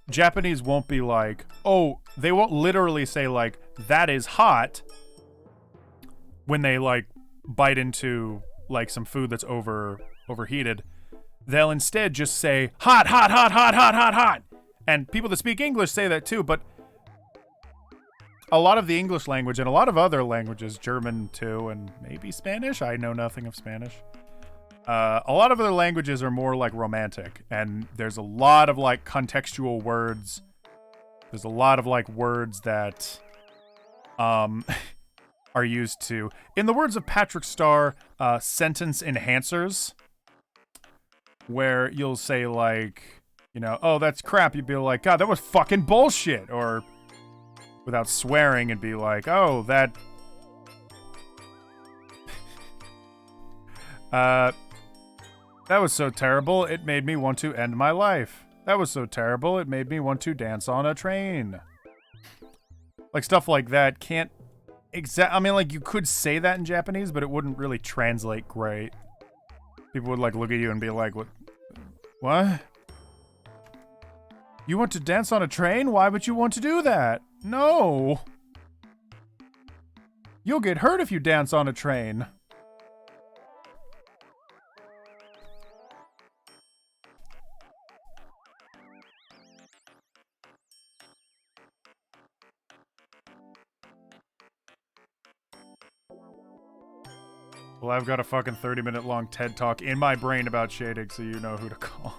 Japanese won't be like, oh, they won't literally say, like, that is hot when they, like, bite into, like, some food that's overheated. They'll instead just say, hot, hot, hot, hot, hot, hot, hot. And people that speak English say that too, but a lot of the English language and a lot of other languages, German too, and maybe Spanish. I know nothing of Spanish. A lot of other languages are more like romantic, and there's a lot of like contextual words. There's a lot of like words that are used to, in the words of Patrick Starr, sentence enhancers, where you'll say like, you know, oh, that's crap. You'd be like, God, that was fucking bullshit, or without swearing and be like, oh, that that was so terrible, it made me want to end my life. That was so terrible, it made me want to dance on a train. Like, stuff like that can't I mean, like, you could say that in Japanese, but it wouldn't really translate great. People would, like, look at you and be like, what? You want to dance on a train? Why would you want to do that? No. You'll get hurt if you dance on a train. Well, I've got a fucking 30-minute long TED Talk in my brain about shading, so you know who to call.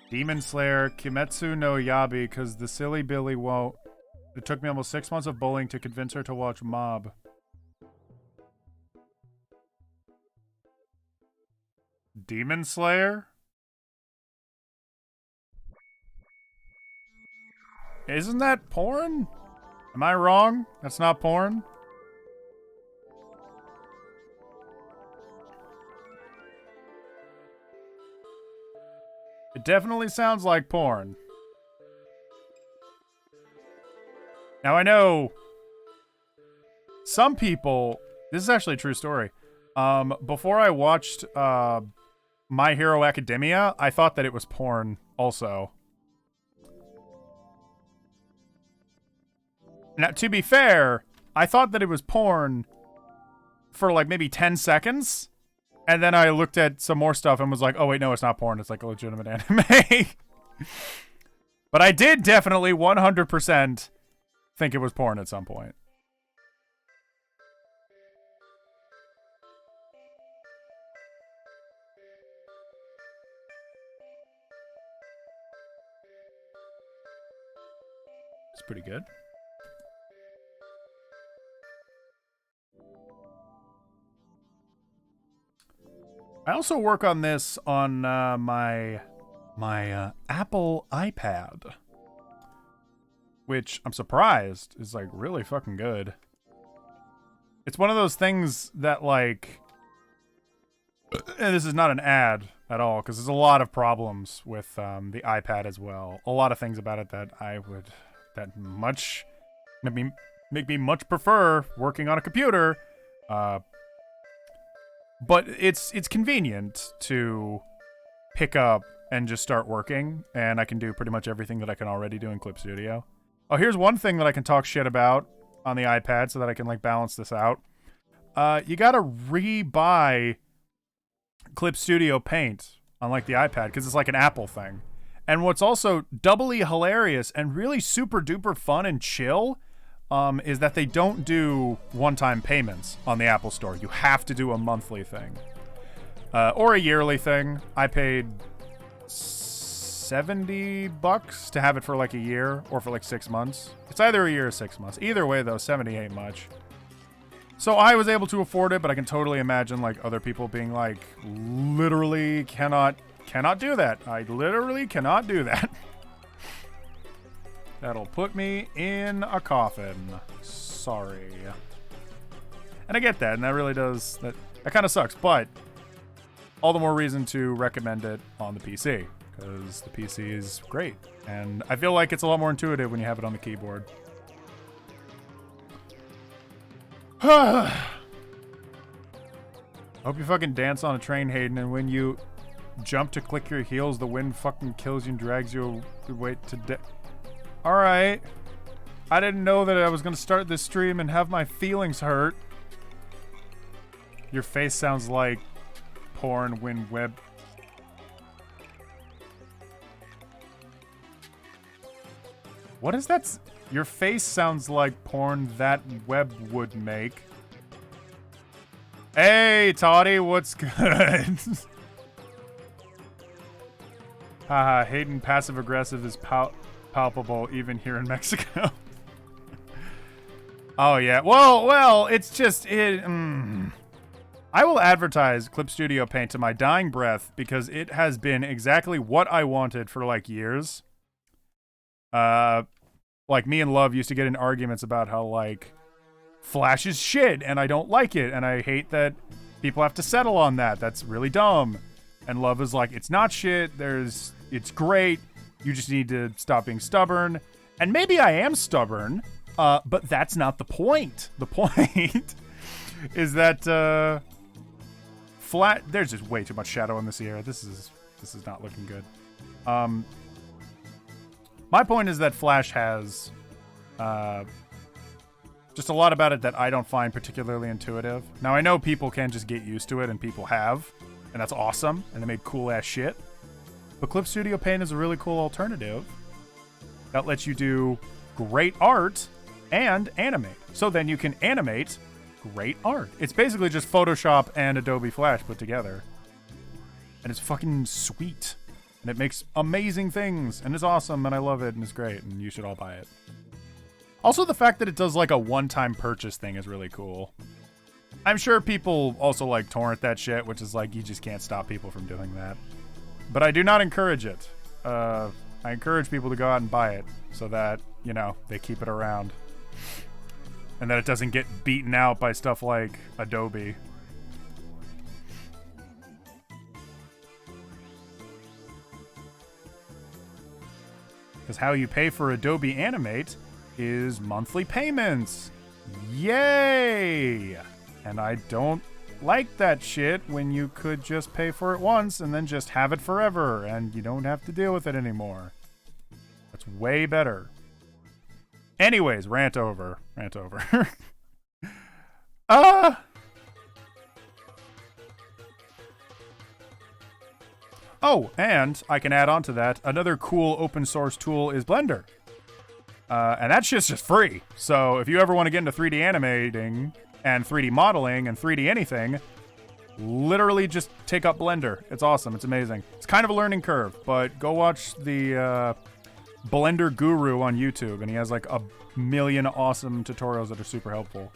Demon Slayer, Kimetsu no Yabi, because the silly Billy won't. It took me almost 6 months of bullying to convince her to watch Mob. Demon Slayer? Isn't that porn? Am I wrong? That's not porn? It definitely sounds like porn. Now I know some people, this is actually a true story. Before I watched My Hero Academia, I thought that it was porn also. Now, to be fair, I thought that it was porn for like maybe 10 seconds. And then I looked at some more stuff and was like, oh wait, no, it's not porn. It's like a legitimate anime. But I did definitely 100% think it was porn at some point. It's pretty good. I also work on this on my Apple iPad, which I'm surprised is like really fucking good. It's one of those things that like, and this is not an ad at all because there's a lot of problems with the iPad as well. A lot of things about it that make me much prefer working on a computer. But it's convenient to pick up and just start working, and I can do pretty much everything that I can already do in Clip Studio. Oh, here's one thing that I can talk shit about on the iPad so that I can like balance this out. You gotta re-buy Clip Studio Paint on like the iPad because it's like an Apple thing. And what's also doubly hilarious and really super duper fun and chill is that they don't do one-time payments on the Apple Store. You have to do a monthly thing. Or a yearly thing. I paid $70 to have it for like a year or for like 6 months. It's either a year or 6 months. Either way though, 70 ain't much. So I was able to afford it, but I can totally imagine like other people being like, literally cannot do that. I literally cannot do that. That'll put me in a coffin. Sorry. And I get that, and that really does... That kind of sucks, but all the more reason to recommend it on the PC, because the PC is great. And I feel like it's a lot more intuitive when you have it on the keyboard. Hope you fucking dance on a train, Hayden, and when you jump to click your heels, the wind fucking kills you and drags you away to death. Alright. I didn't know that I was going to start this stream and have my feelings hurt. Your face sounds like porn when web... What is that? Your face sounds like porn that web would make. Hey, Toddy, what's good? Haha, Hayden passive-aggressive is palpable even here in Mexico. Oh yeah, well, it's just I will advertise Clip Studio Paint to my dying breath because it has been exactly what I wanted for like years. Like me and Love used to get in arguments about how like Flash is shit and I don't like it and I hate that people have to settle on that. That's really dumb. And Love is like, it's not shit. It's great. You just need to stop being stubborn. And maybe I am stubborn, but that's not the point. The point is that there's just way too much shadow in this area. This is not looking good. My point is that Flash has just a lot about it that I don't find particularly intuitive. Now, I know people can just get used to it, and people have, and that's awesome, and they make cool-ass shit. But Clip Studio Paint is a really cool alternative that lets you do great art and animate. So then you can animate great art. It's basically just Photoshop and Adobe Flash put together. And it's fucking sweet. And it makes amazing things. And it's awesome, and I love it, and it's great, and you should all buy it. Also, the fact that it does like a one-time purchase thing is really cool. I'm sure people also like torrent that shit, which is like, you just can't stop people from doing that. But I do not encourage it. I encourage people to go out and buy it so that, you know, they keep it around. And that it doesn't get beaten out by stuff like Adobe. Because how you pay for Adobe Animate is monthly payments. Yay! And I don't like that shit when you could just pay for it once and then just have it forever and you don't have to deal with it anymore. That's way better. Anyways, rant over. Oh, and I can add on to that, another cool open source tool is Blender. And that shit's just free. So if you ever want to get into 3D animating and 3D modeling and 3D anything, literally just take up Blender. It's awesome. It's amazing. It's kind of a learning curve, but go watch the Blender Guru on YouTube, and he has like a million awesome tutorials that are super helpful.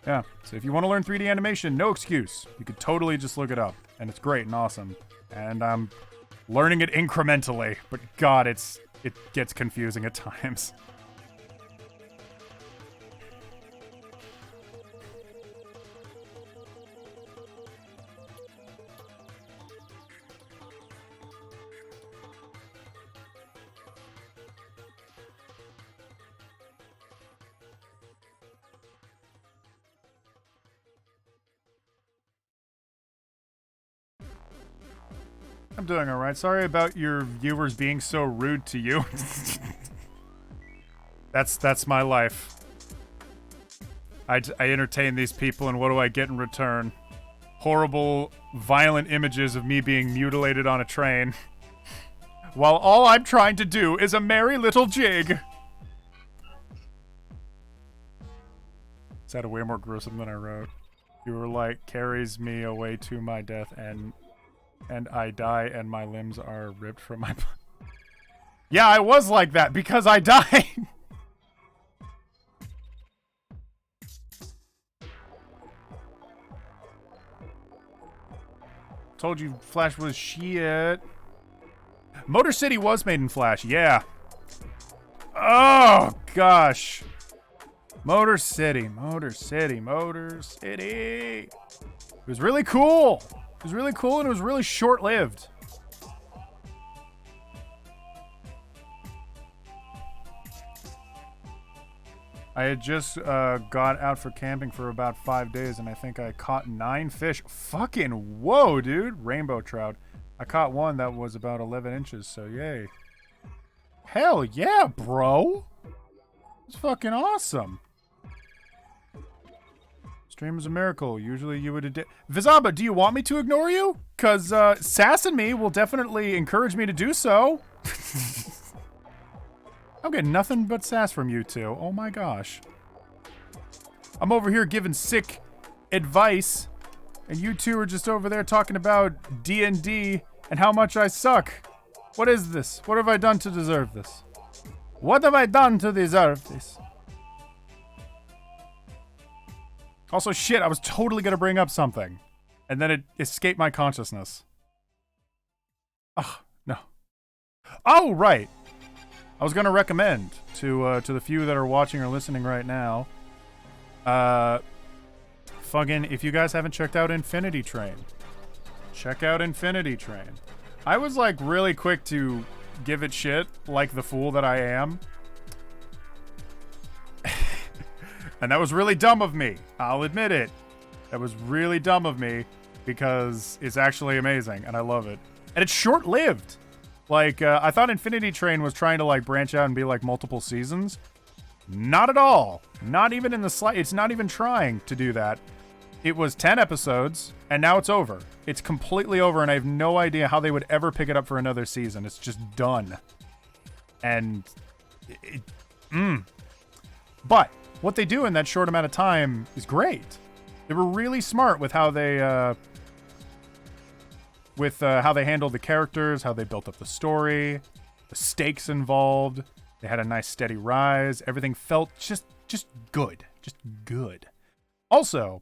Yeah, so if you want to learn 3D animation, no excuse. You could totally just look it up, and it's great and awesome. And I'm learning it incrementally, but God, it gets confusing at times. I'm doing all right. Sorry about your viewers being so rude to you. That's my life. I entertain these people, and what do I get in return? Horrible, violent images of me being mutilated on a train. While all I'm trying to do is a merry little jig. Sounded way more gruesome than I wrote. You were like, carries me away to my death, and I die, and my limbs are ripped from my... Yeah, I was like that, because I died! Told you Flash was shit. Motor City was made in Flash, yeah. Oh, gosh. Motor City, Motor City, Motor City. It was really cool. It was really cool, and it was really short-lived. I had just got out for camping for about 5 days, and I think I caught 9 fish. Fucking whoa, dude. Rainbow trout. I caught one that was about 11 inches, so yay. Hell yeah, bro. It's fucking awesome. Stream is a miracle. Usually you would... Vizaba, do you want me to ignore you? Because sassing me will definitely encourage me to do so. I'm getting nothing but sass from you two. Oh my gosh. I'm over here giving sick advice, and you two are just over there talking about D&D and how much I suck. What is this? What have I done to deserve this? What have I done to deserve this? Also, shit, I was totally gonna bring up something, and then it escaped my consciousness. Oh, no. Oh, right. I was gonna recommend to the few that are watching or listening right now, fucking, if you guys haven't checked out Infinity Train, check out Infinity Train. I was like really quick to give it shit, like the fool that I am. And that was really dumb of me. I'll admit it. That was really dumb of me, because it's actually amazing and I love it. And it's short-lived. Like, I thought Infinity Train was trying to like branch out and be like multiple seasons. Not at all. Not even in the it's not even trying to do that. It was 10 episodes and now it's over. It's completely over, and I have no idea how they would ever pick it up for another season. It's just done. And but what they do in that short amount of time is great. They were really smart with how they handled the characters, how they built up the story, the stakes involved. They had a nice steady rise. Everything felt just good. Just good. Also,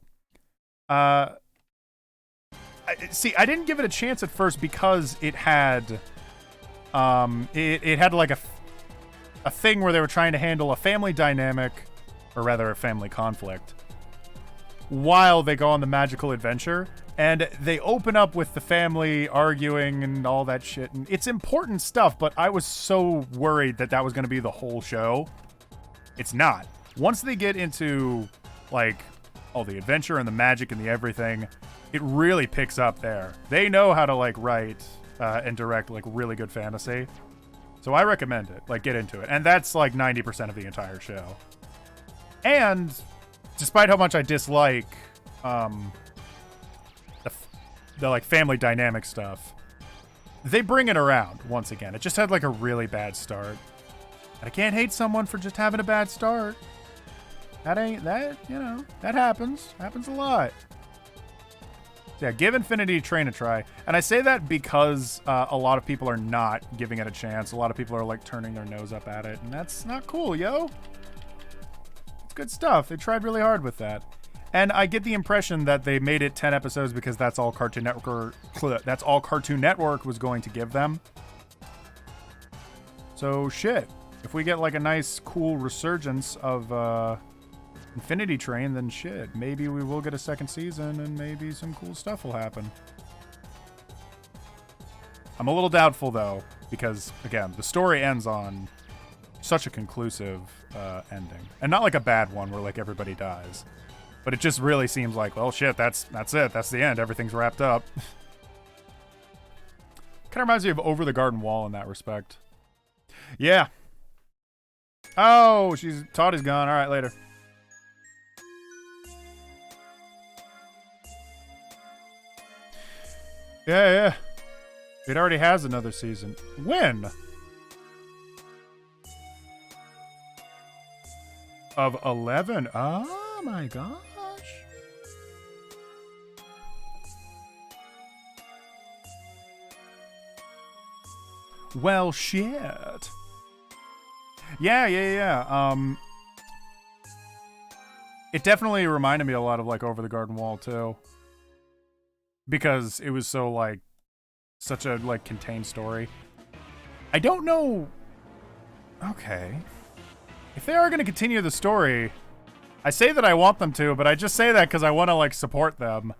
see, I didn't give it a chance at first because it had it had like a thing where they were trying to handle a family dynamic, or rather a family conflict, while they go on the magical adventure. And they open up with the family arguing and all that shit. And it's important stuff, but I was so worried that that was going to be the whole show. It's not. Once they get into, like, all the adventure and the magic and the everything, it really picks up there. They know how to, like, write and direct, like, really good fantasy. So I recommend it. Like, get into it. And that's, like, 90% of the entire show. And despite how much I dislike... the like family dynamic stuff, they bring it around once again. It just had like a really bad start. And I can't hate someone for just having a bad start. That ain't that, you know, that happens. Happens a lot. Yeah, give Infinity Train a try. And I say that because a lot of people are not giving it a chance. A lot of people are like turning their nose up at it, and that's not cool, yo. It's good stuff. They tried really hard with that. And I get the impression that they made it 10 episodes because that's all Cartoon Network was going to give them. So shit. If we get like a nice cool resurgence of Infinity Train, then shit, maybe we will get a second season and maybe some cool stuff will happen. I'm a little doubtful though, because again, the story ends on such a conclusive ending. And not like a bad one where like everybody dies. But it just really seems like, well shit, that's it. That's the end. Everything's wrapped up. Kind of reminds me of Over the Garden Wall in that respect. Yeah. Oh, Toddy's gone. All right, later. Yeah. It already has another season. When? Of 11. Oh my gosh. Well, shit. Yeah. It definitely reminded me a lot of like Over the Garden Wall too. Because it was so like such a like contained story. I don't know. Okay. If they are going to continue the story, I say that I want them to, but I just say that because I want to like support them.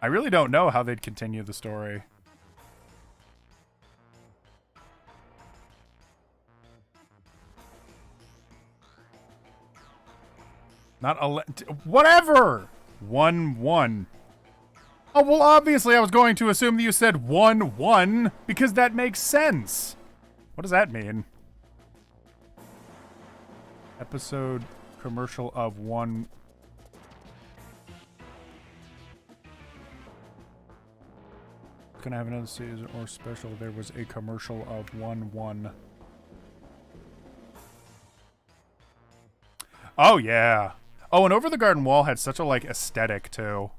I really don't know how they'd continue the story. Whatever. 1-1. Oh, well, obviously I was going to assume that you said 1-1 because that makes sense. What does that mean? Episode commercial of 1. Gonna have another season or special. There was a commercial of 1-1. Oh, yeah. Oh, and Over the Garden Wall had such a, like, aesthetic, too.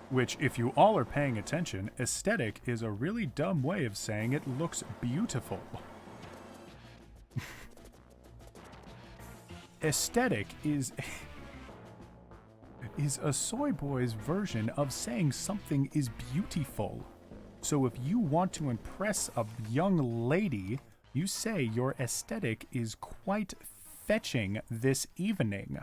Which, if you all are paying attention, aesthetic is a really dumb way of saying it looks beautiful. Aesthetic is a soy boy's version of saying something is beautiful. So if you want to impress a young lady, you say your aesthetic is quite fetching this evening.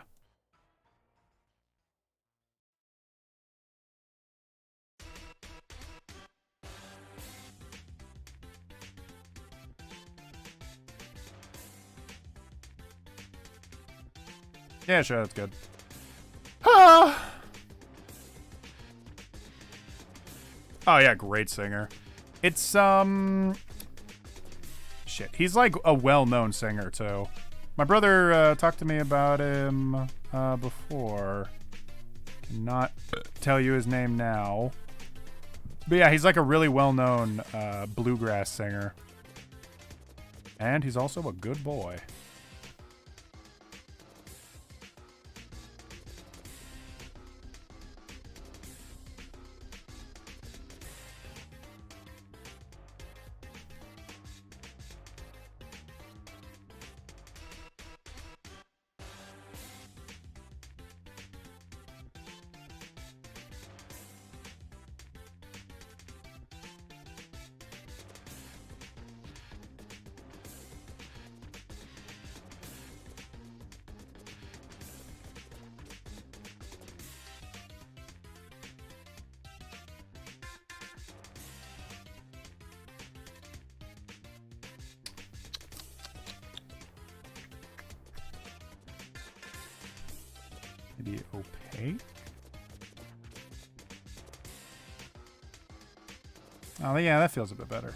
Yeah, sure, that's good. Ah! Oh yeah, great singer. It's shit. He's like a well-known singer too. My brother talked to me about him before. Cannot tell you his name now. But yeah, he's like a really well-known bluegrass singer. And he's also a good boy. Maybe opaque? Oh, yeah, that feels a bit better.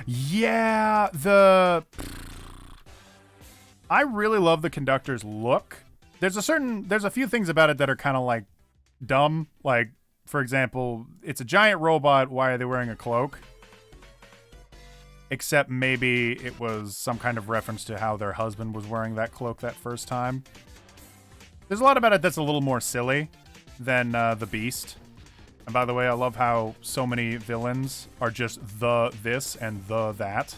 Yeah, I really love the conductor's look. There's a few things about it that are kind of like dumb. Like, for example, it's a giant robot. Why are they wearing a cloak? Except maybe it was some kind of reference to how their husband was wearing that cloak that first time. There's a lot about it that's a little more silly than the Beast. And by the way, I love how so many villains are just the this and the that.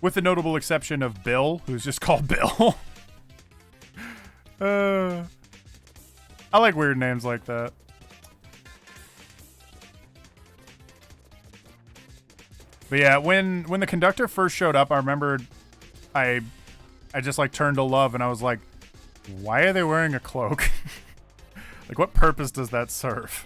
With the notable exception of Bill, who's just called Bill. I like weird names like that. But yeah, when the conductor first showed up, I remember I just like turned to Love and I was like, why are they wearing a cloak? Like, what purpose does that serve?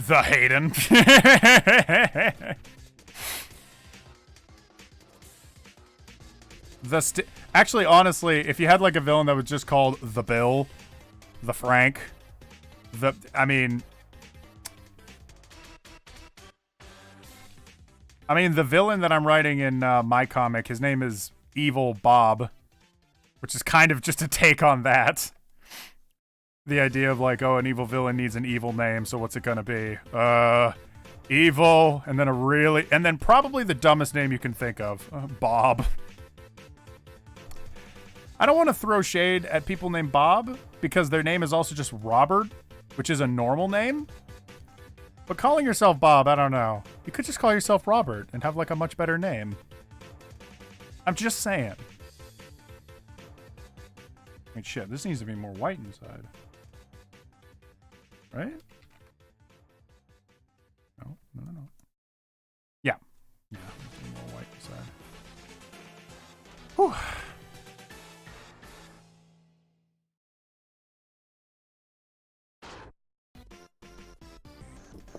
The Hayden. Actually, honestly, if you had like a villain that was just called the Bill, the Frank, I mean, the villain that I'm writing in my comic, his name is Evil Bob, which is kind of just a take on that. The idea of like, oh, an evil villain needs an evil name, so what's it gonna be? Evil, and then probably the dumbest name you can think of, Bob. I don't want to throw shade at people named Bob, because their name is also just Robert, which is a normal name. But calling yourself Bob, I don't know. You could just call yourself Robert and have like a much better name. I'm just saying. I mean, shit, this needs to be more white inside. Right? No. Yeah. Yeah, more white inside. Whew.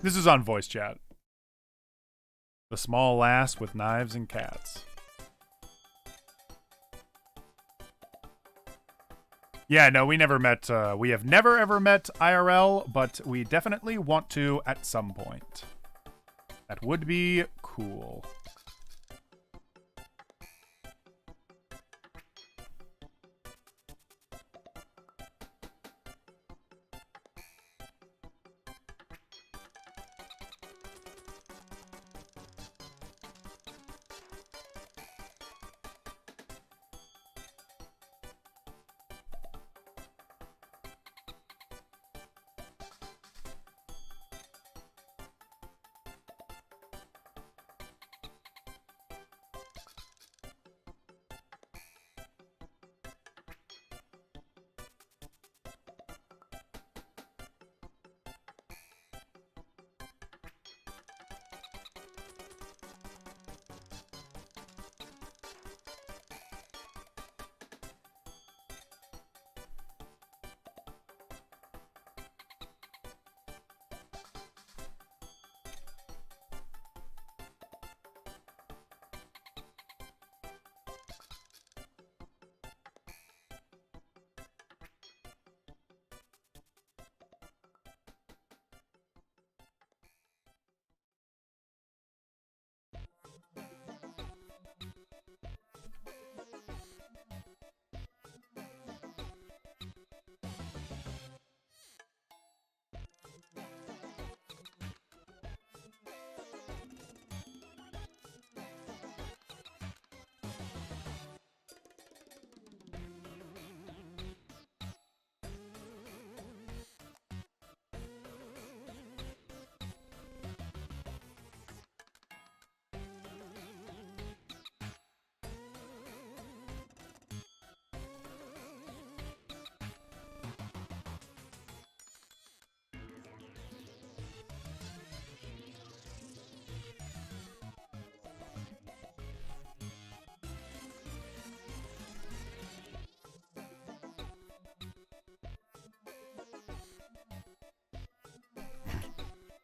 This is on voice chat. The small lass with knives and cats. Yeah, no, we never met. We have never ever met IRL, but we definitely want to at some point. That would be cool.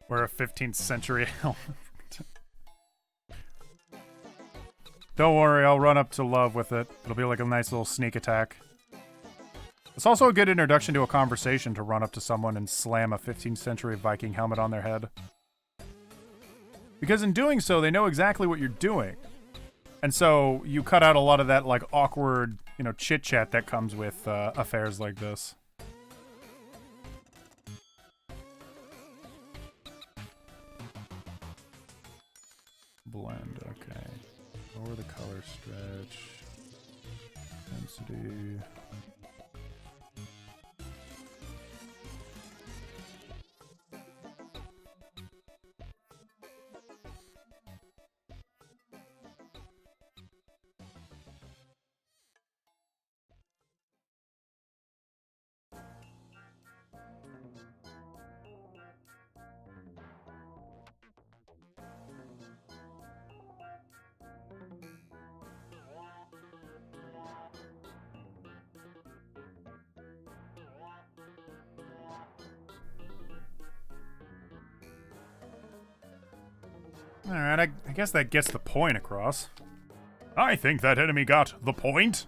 We're a 15th century helmet. Don't worry, I'll run up to love with it. It'll be like a nice little sneak attack. It's also a good introduction to a conversation to run up to someone and slam a 15th century Viking helmet on their head. Because in doing so, they know exactly what you're doing. And so you cut out a lot of that like awkward, you know, chit-chat that comes with affairs like this. Blend, okay. Lower the color stretch. Density. Alright, I guess that gets the point across. I think that enemy got the point.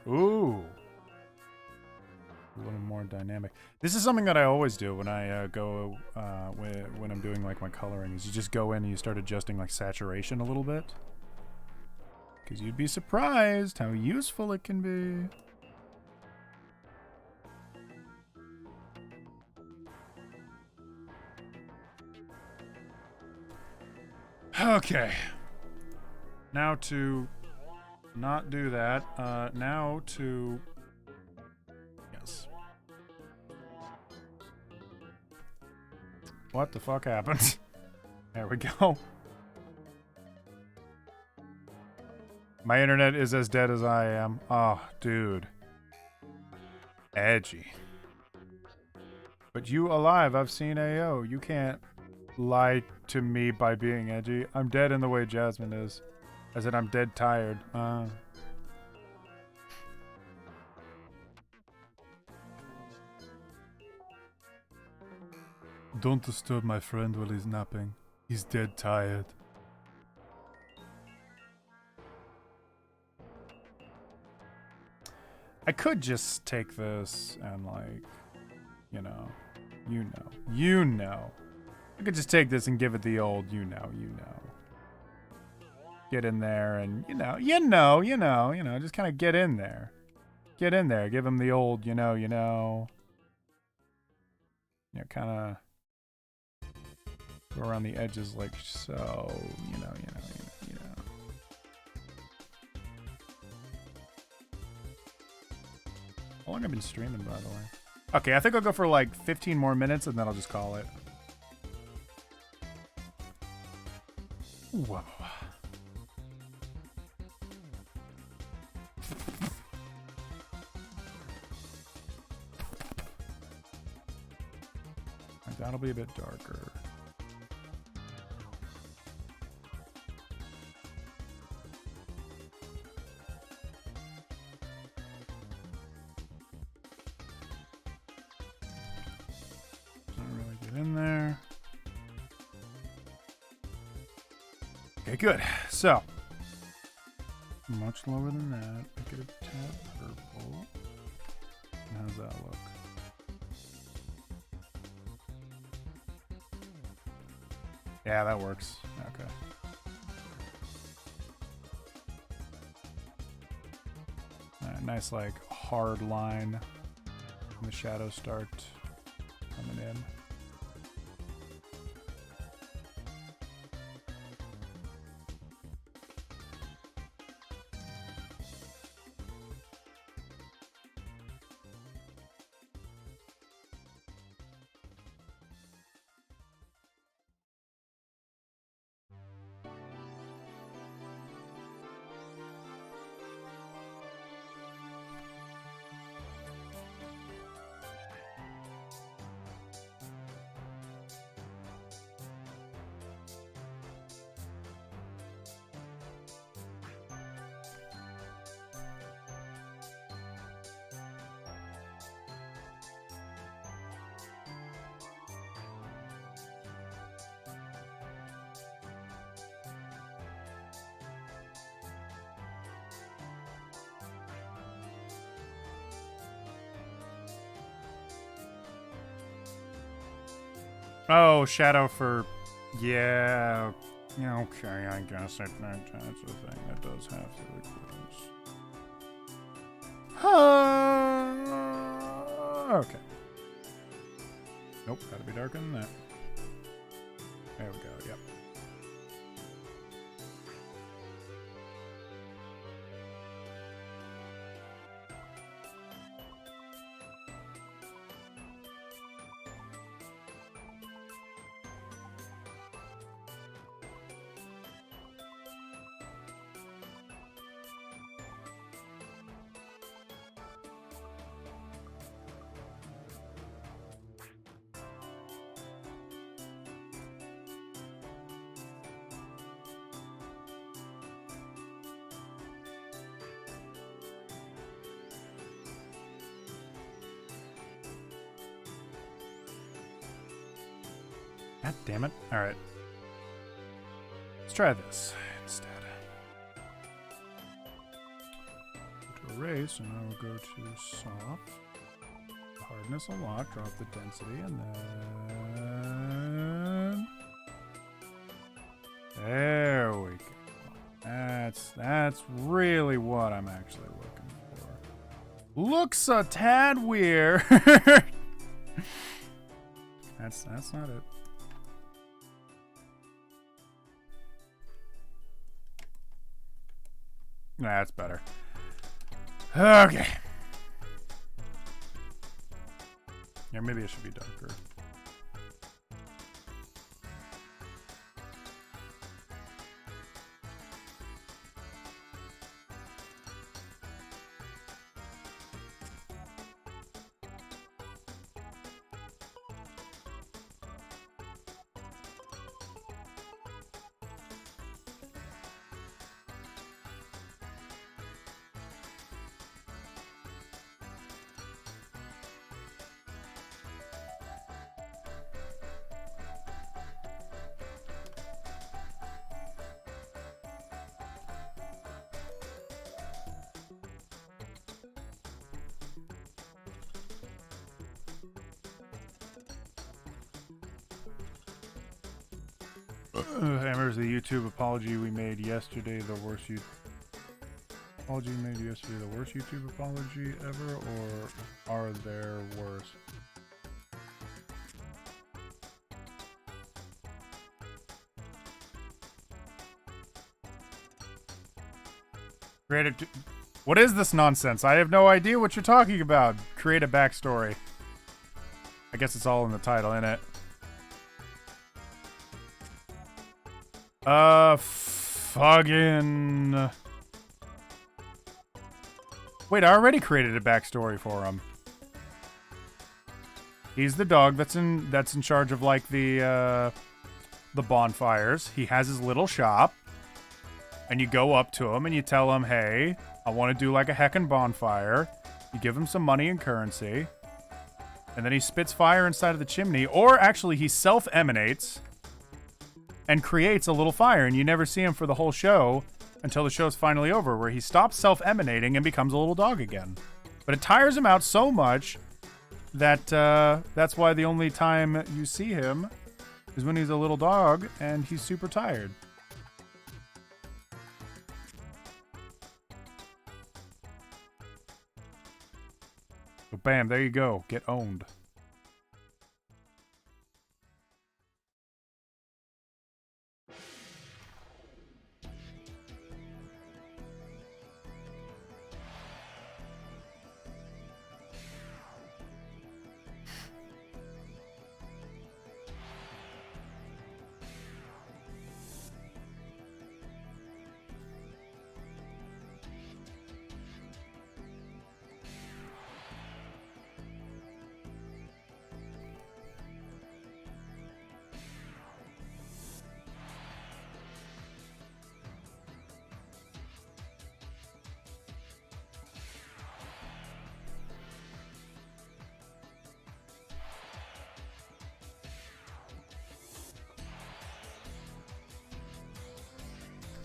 Ooh. A little more dynamic. This is something that I always do when I go when I'm doing like my coloring. Is you just go in and you start adjusting like saturation a little bit, because you'd be surprised how useful it can be. Okay. Now to not do that. Now to... Yes. What the fuck happened? There we go. My internet is as dead as I am. Oh, dude. Edgy. But you alive, I've seen AO. You can't lie to me by being edgy. I'm dead in the way Jasmine is. I said I'm dead tired. Don't disturb my friend while he's napping. He's dead tired. I could just take this and like, you know. I could just take this and give it the old, you know. Get in there and, just kind of get in there. Get in there. Give him the old, you know. Kind of go around the edges like so, you know. How long have I been streaming, by the way? Okay, I think I'll go for like 15 more minutes and then I'll just call it. Whoa. That'll be a bit darker. Don't really get in there. Okay, good. So, much lower than that. Make it a tad purple. How's that look? Yeah, that works. Okay. Alright, nice, like, hard line. And the shadows start coming in. Oh, Shadow for... Yeah. Okay, I guess that's a thing that does have to exist. Okay. Nope, gotta be darker than that. There we go, yep. God damn it. Alright. Let's try this instead. Go to erase, and I will go to soft. Hardness a lot, drop the density, and then... There we go. That's really what I'm actually looking for. Looks a tad weird. That's not it. That's better. Okay. Yeah, maybe it should be darker. Hammers, the YouTube apology we made yesterday, the worst apology we made yesterday, the worst YouTube apology ever, or are there worse? What is this nonsense? I have no idea what you're talking about. Create a backstory. I guess it's all in the title, innit? Fucking... Wait, I already created a backstory for him. He's the dog that's in charge of like the bonfires. He has his little shop. And you go up to him and you tell him, hey, I want to do like a heckin' bonfire. You give him some money and currency. And then he spits fire inside of the chimney. Or actually, he self-emanates and creates a little fire. And you never see him for the whole show until the show's finally over, where he stops self-emanating and becomes a little dog again. But it tires him out so much that that's why the only time you see him is when he's a little dog and he's super tired. So bam, there you go. Get owned.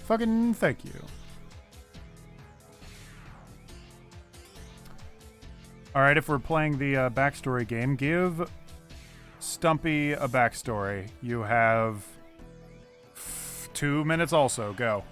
Fucking thank you. Alright, if we're playing the backstory game, give Stumpy a backstory. You have 2 minutes also. Go.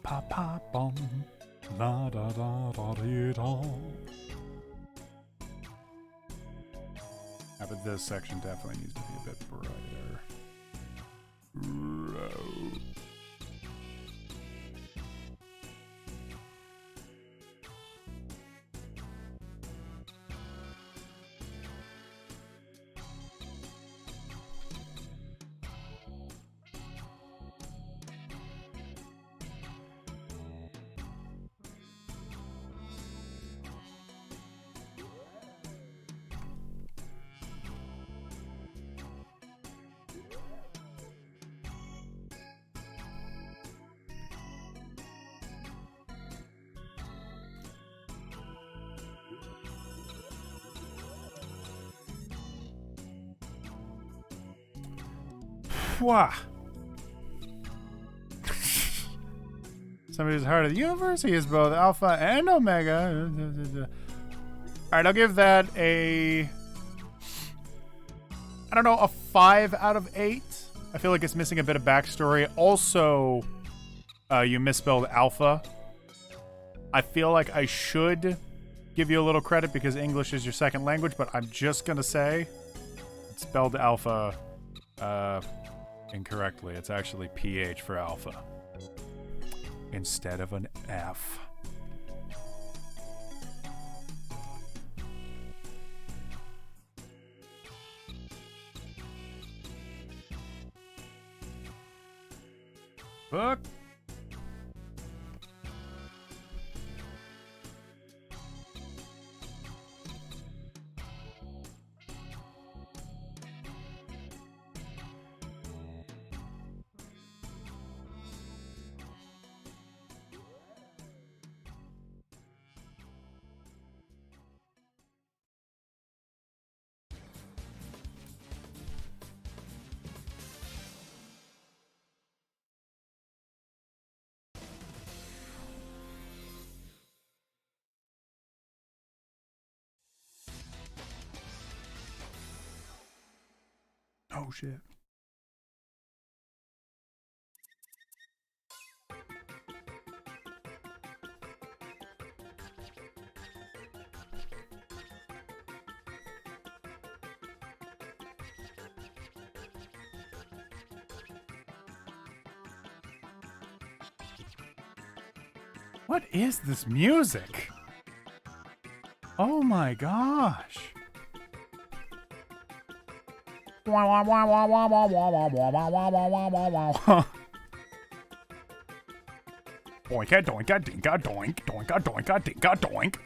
Pa pa bum. La da da da dee da. Yeah, but this section definitely needs to be a bit brighter. Wah. Somebody's heart of the universe. He is both alpha and omega. Alright, I'll give that a... I don't know, a 5 out of 8. I feel like it's missing a bit of backstory. Also, you misspelled alpha. I feel like I should give you a little credit because English is your second language, but I'm just gonna say it spelled alpha incorrectly. It's actually PH for alpha instead of an F. Fuck. Oh shit. What is this music? Oh my gosh. Doinka, doinka, dinka, doink, doinka, doinka, dinka, doink.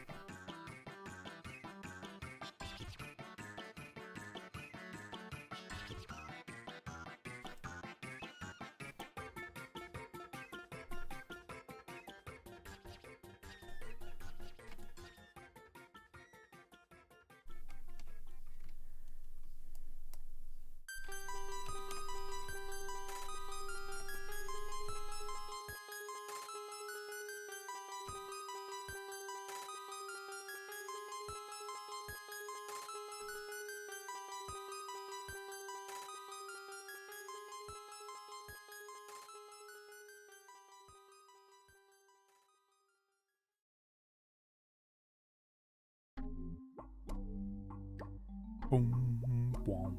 Boom, boom.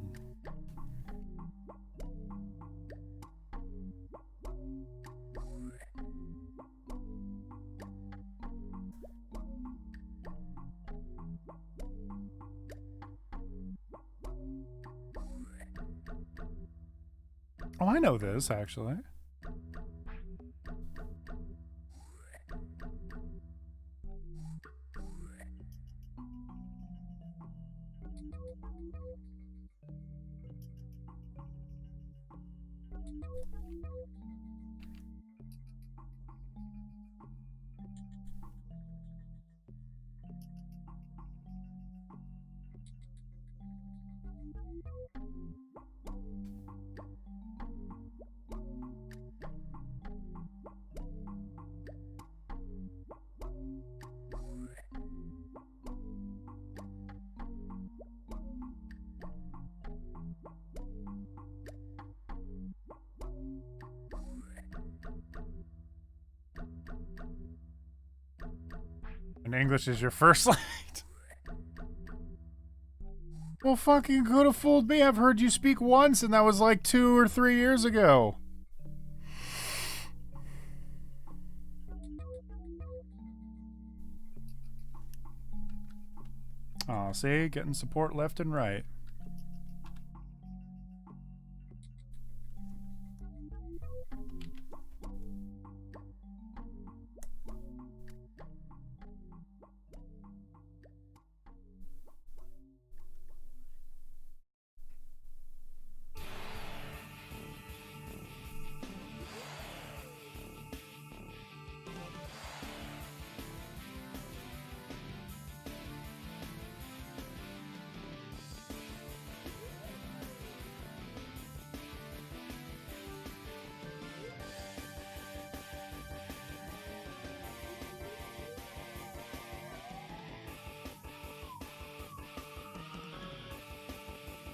Oh, I know this, actually. And English is your first language. Well, fucking could have fooled me. I've heard you speak once, and that was like 2 or 3 years ago. Aw, see? Getting support left and right.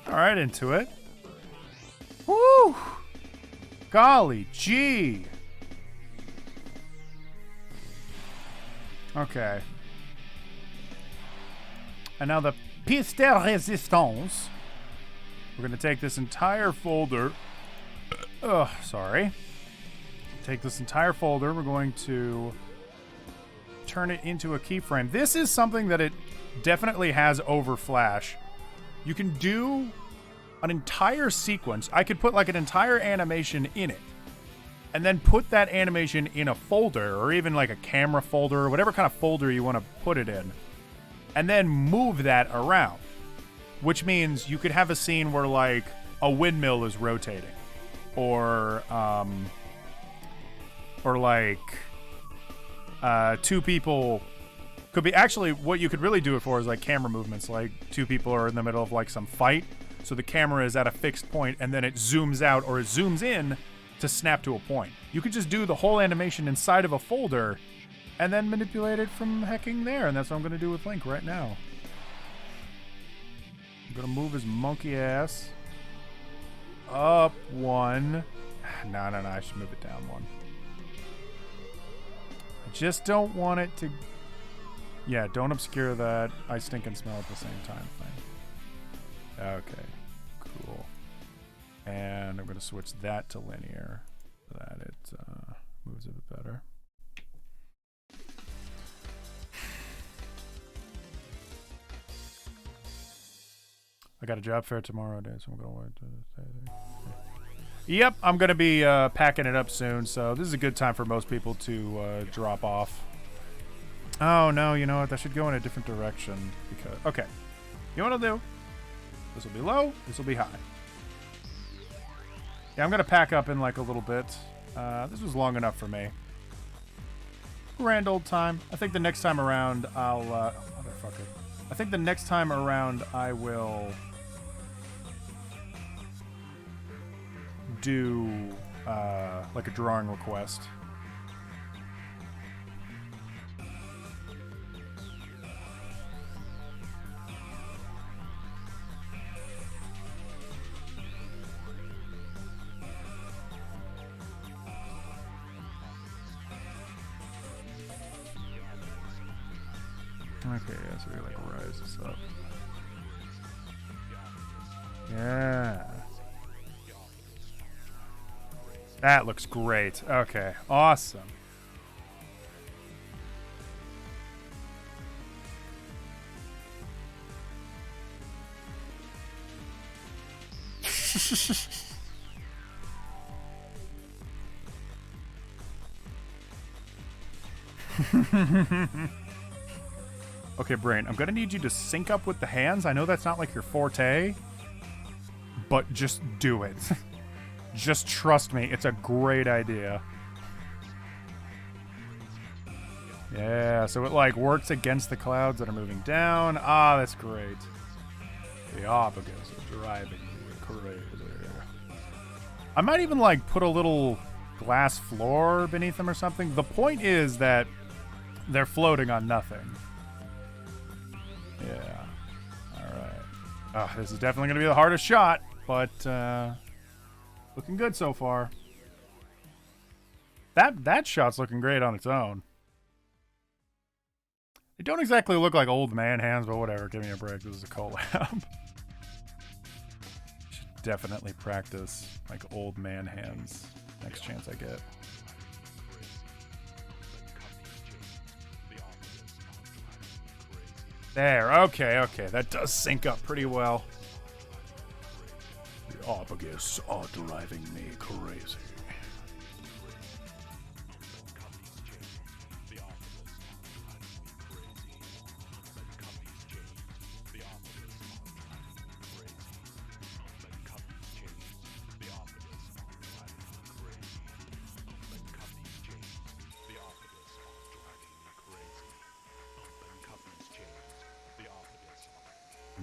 All right, into it. Woo! Golly gee. Okay. And now the pièce de résistance. We're going to take this entire folder. Sorry. Take this entire folder. We're going to turn it into a keyframe. This is something that it definitely has over Flash. You can do an entire sequence. I could put like an entire animation in it and then put that animation in a folder or even like a camera folder or whatever kind of folder you want to put it in, and then move that around, which means you could have a scene where like a windmill is rotating or like two people could be actually what you could really do it for is like camera movements, like two people are in the middle of like some fight, so the camera is at a fixed point and then it zooms out or it zooms in to snap to a point. You could just do the whole animation inside of a folder and then manipulate it from hecking there, and that's what I'm going to do with Link right now. I'm going to move his monkey ass up one. No, I should move it down one. I just don't want it to... Yeah, don't obscure that I stink and smell at the same time thing. Okay, cool. And I'm going to switch that to linear so that it moves a bit better. I got a job fair tomorrow, so I'm going to work. Yep, I'm going to be packing it up soon, so this is a good time for most people to drop off. Oh, no, you know what? That should go in a different direction. Because okay. You know what I'll do? This will be low. This will be high. Yeah, I'm going to pack up in like a little bit. This was long enough for me. Grand old time. I think the next time around I'll... motherfucker. I think the next time around I will... do like a drawing request. Okay, yeah, so we like rise this up. Yeah. That looks great. Okay, awesome. Okay, Brain, I'm gonna need you to sync up with the hands. I know that's not like your forte, but just do it. Just trust me, it's a great idea. Yeah, so it like works against the clouds that are moving down. Ah, that's great. The obstacles are driving me crazy. I might even like put a little glass floor beneath them or something. The point is that they're floating on nothing. Yeah. Alright. Oh, this is definitely going to be the hardest shot, but looking good so far. That shot's looking great on its own. They don't exactly look like old man hands, but whatever. Give me a break. This is a collab. Should definitely practice like old man hands next chance I get. There. Okay, okay. That does sync up pretty well. The obstacles are driving me crazy.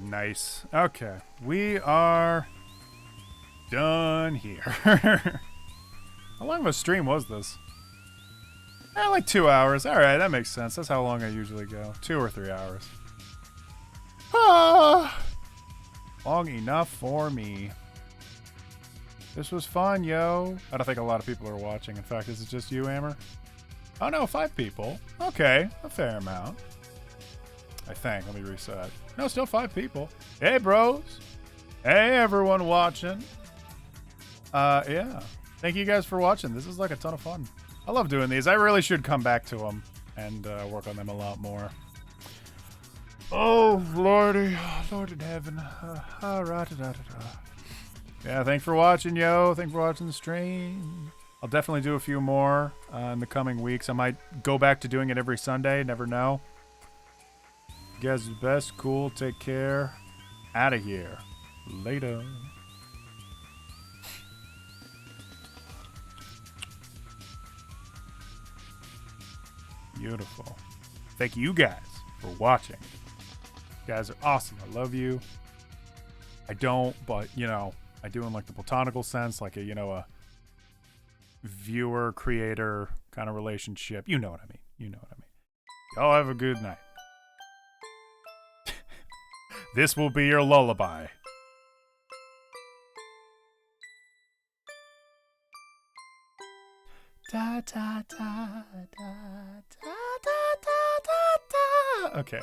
Nice. Okay. We are done here. How long of a stream was this? Like 2 hours. Alright, that makes sense. That's how long I usually go. 2 or 3 hours. Ah, long enough for me. This was fun, yo. I don't think a lot of people are watching. In fact, is it just you, Amber? Oh no, 5 people. Okay, a fair amount. I think. Let me reset. No, still 5 people. Hey, bros. Hey, everyone watching. Yeah. Thank you guys for watching. This is like a ton of fun. I love doing these. I really should come back to them and work on them a lot more. Oh, Lordy. Lord in heaven. Yeah, thanks for watching, yo. Thanks for watching the stream. I'll definitely do a few more in the coming weeks. I might go back to doing it every Sunday. Never know. You guys are the best. Cool. Take care. Out of here. Later. Beautiful. Thank you guys for watching. You guys are awesome. I love you. I don't, but, you know, I do in like the platonical sense, like a, you know, a viewer creator kind of relationship. You know what I mean. You know what I mean. Y'all have a good night. This will be your lullaby. Da da da da da da da da da. Okay.